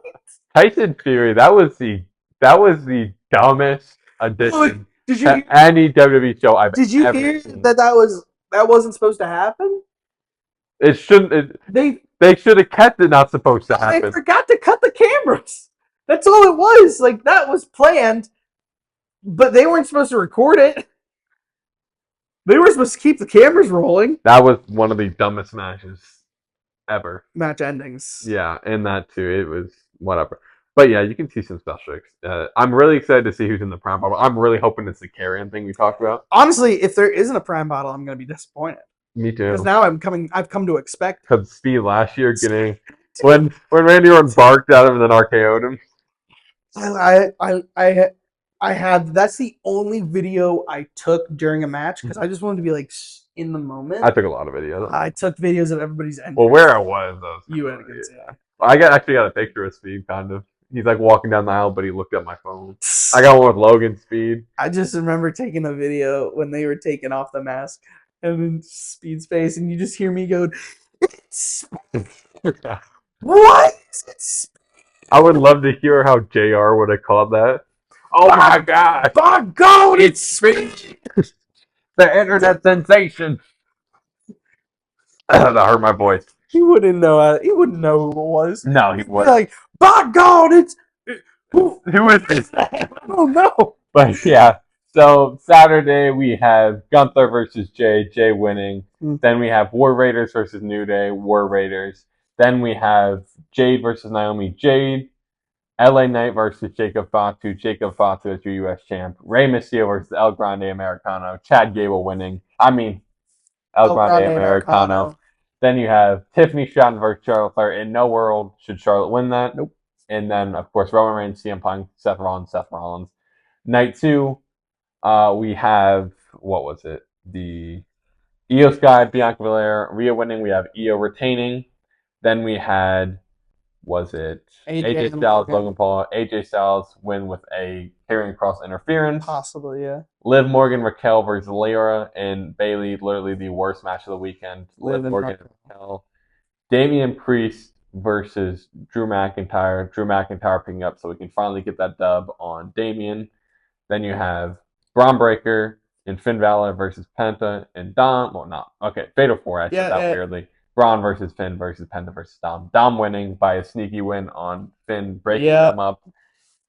Tyson Fury, that was the dumbest addition to any WWE show I've ever seen. Did you hear that wasn't supposed to happen? It shouldn't. They should have kept it not supposed to happen. They forgot to cut the cameras. That's all it was. Like, that was planned, but they weren't supposed to record it. They were supposed to keep the cameras rolling. That was one of the dumbest matches ever. Match endings. Yeah, and that too. It was whatever. But yeah, you can see some special tricks. I'm really excited to see who's in the prime bottle. I'm really hoping it's the carry-on thing we talked about. Honestly, if there isn't a prime bottle, I'm going to be disappointed. Me too. Because now I've come to expect. Because Speed last year when Randy Orton barked at him and then RKO'd him. I have. That's the only video I took during a match because I just wanted to be like in the moment. I took a lot of videos. I took videos of everybody's entrance. Well, where I was, you entrance. Yeah. I actually got a picture of Speed, kind of. He's like walking down the aisle, but he looked at my phone. I got one with Logan Speed. I just remember taking a video when they were taking off the mask and then Speed's face, and you just hear me go, "It's what is it?" I would love to hear how JR would have called that. Oh my God! By God, it's Speed! The internet sensation. That hurt my voice. He wouldn't know. He wouldn't know who it was. No, he wouldn't. Like, by God, it's who is this? I don't know. But yeah. So Saturday we have Gunther versus Jay winning. Then we have War Raiders versus New Day, War Raiders. Then we have Jade versus Naomi, Jade. LA Knight versus Jacob Fatu as your US champ. Rey Mysterio versus El Grande Americano, Chad Gable winning. El Grande Americano. Then you have Tiffany Stratton versus Charlotte Flair. In no world should Charlotte win that. Nope. And then, of course, Roman Reigns, CM Punk, Seth Rollins. Night 2, we have, what was it? The Io Sky, Bianca Belair, Rhea winning. We have Io retaining. Then we had, was it AJ Styles, Logan Paul? AJ Styles win with a Karrion Kross interference. Possibly, yeah. Liv Morgan, Raquel versus Lyra, and Bayley, literally the worst match of the weekend. Liv Morgan, Raquel. Damian Priest versus Drew McIntyre. Drew McIntyre picking up so we can finally get that dub on Damian. Then you have Braun Breaker and Finn Balor versus Penta and Dom. Well, not. Okay, Fatal 4, I said that weirdly. Braun versus Finn versus Penta versus Dom. Dom winning by a sneaky win on Finn, breaking them up.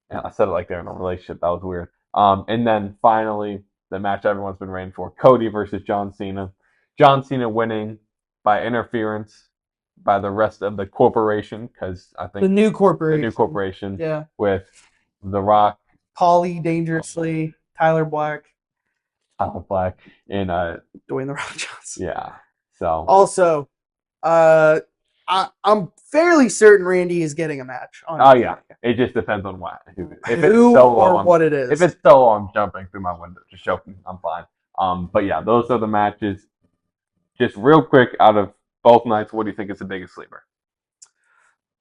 Yeah, I said it like they're in a relationship. That was weird. And then finally, the match everyone's been waiting for, Cody versus John Cena. John Cena winning by interference by the rest of the corporation, because I think the new corporation, yeah, with The Rock, Paulie Dangerously, Tyler Black, and Dwayne The Rock Johnson. Yeah. So also, I'm fairly certain Randy is getting a match. Yeah, it just depends on what, if it's so or what it is. If it's solo, I'm jumping through my window, just joking. I'm fine. But yeah, those are the matches. Just real quick, out of both nights, what do you think is the biggest sleeper?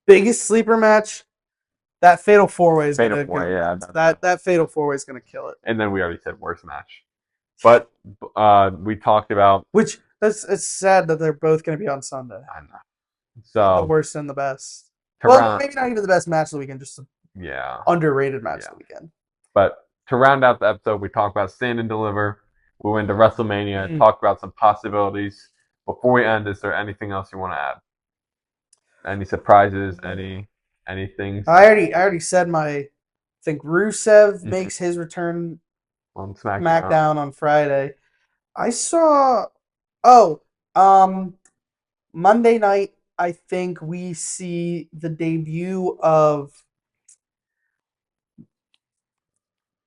Biggest sleeper match? That Fatal 4-Way is Fatal 4-Way, yeah. That Fatal 4-Way is going to kill it. And then we already said worst match. But we talked about... Which, it's sad that they're both going to be on Sunday. I know. So the worst and the best. Well, maybe not even the best match of the weekend, just an underrated match of the weekend. But to round out the episode, we talked about Stand and Deliver. We went to WrestleMania, talked about some possibilities. Before we end, is there anything else you want to add? Any surprises? Anything? I already said I think Rusev makes his return on SmackDown on Friday. I saw Monday night, I think we see the debut of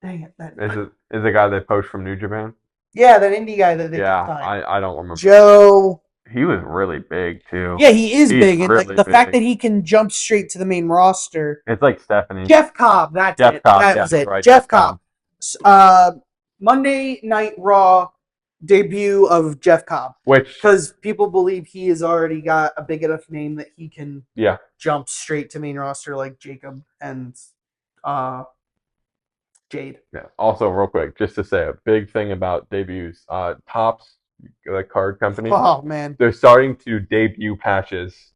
is the guy they poached from New Japan? Yeah, that indie guy that they I don't remember. Joe. He was really big too. Yeah, he is big, and the fact that he can jump straight to the main roster. It's like Stephanie. Jeff Cobb, that was it. Right, Jeff Cobb. Monday Night Raw debut of Jeff Cobb, because people believe he has already got a big enough name that he can jump straight to main roster like Jacob and Jade. Yeah. Also, real quick, just to say a big thing about debuts. Topps, the card company. Oh man, they're starting to debut patches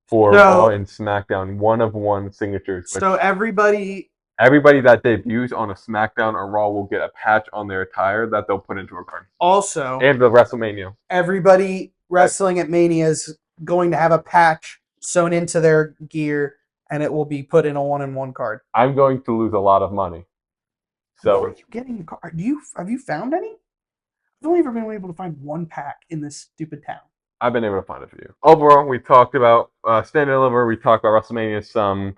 for Raw and SmackDown, 1-of-1 signatures. So everybody that debuts on a SmackDown or Raw will get a patch on their attire that they'll put into a card. Also, and the WrestleMania. Everybody wrestling at Mania is going to have a patch sewn into their gear, and it will be put in a 1-in-1 card. I'm going to lose a lot of money. So, what are you getting a card? Have you found any? I've only ever been able to find one pack in this stupid town. I've been able to find a few. Overall, we talked about Stand and Deliver. We talked about WrestleMania, some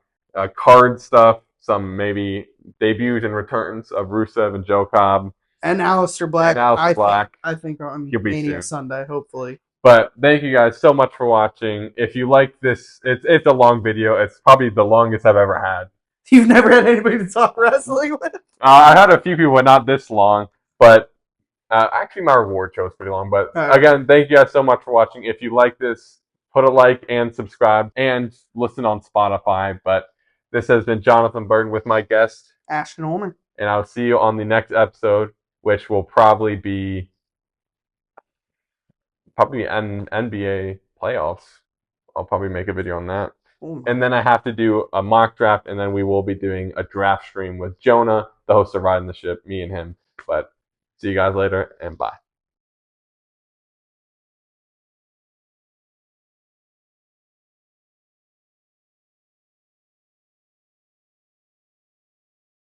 card stuff, some maybe debuts and returns of Rusev and Joe Cobb. And Aleister Black. I think on Mania Sunday, hopefully. But thank you guys so much for watching. If you like this, it's a long video. It's probably the longest I've ever had. You've never had anybody to talk wrestling with? I had a few people, but not this long. But actually, my reward show is pretty long. But again, thank you guys so much for watching. If you like this, put a like and subscribe and listen on Spotify. But this has been Jonathan Burton with my guest, Ashton Ullman. And I'll see you on the next episode, which will probably be NBA playoffs. I'll probably make a video on that. And then I have to do a mock draft, and then we will be doing a draft stream with Jonah, the host of Riding the Ship, me and him. But see you guys later, and bye.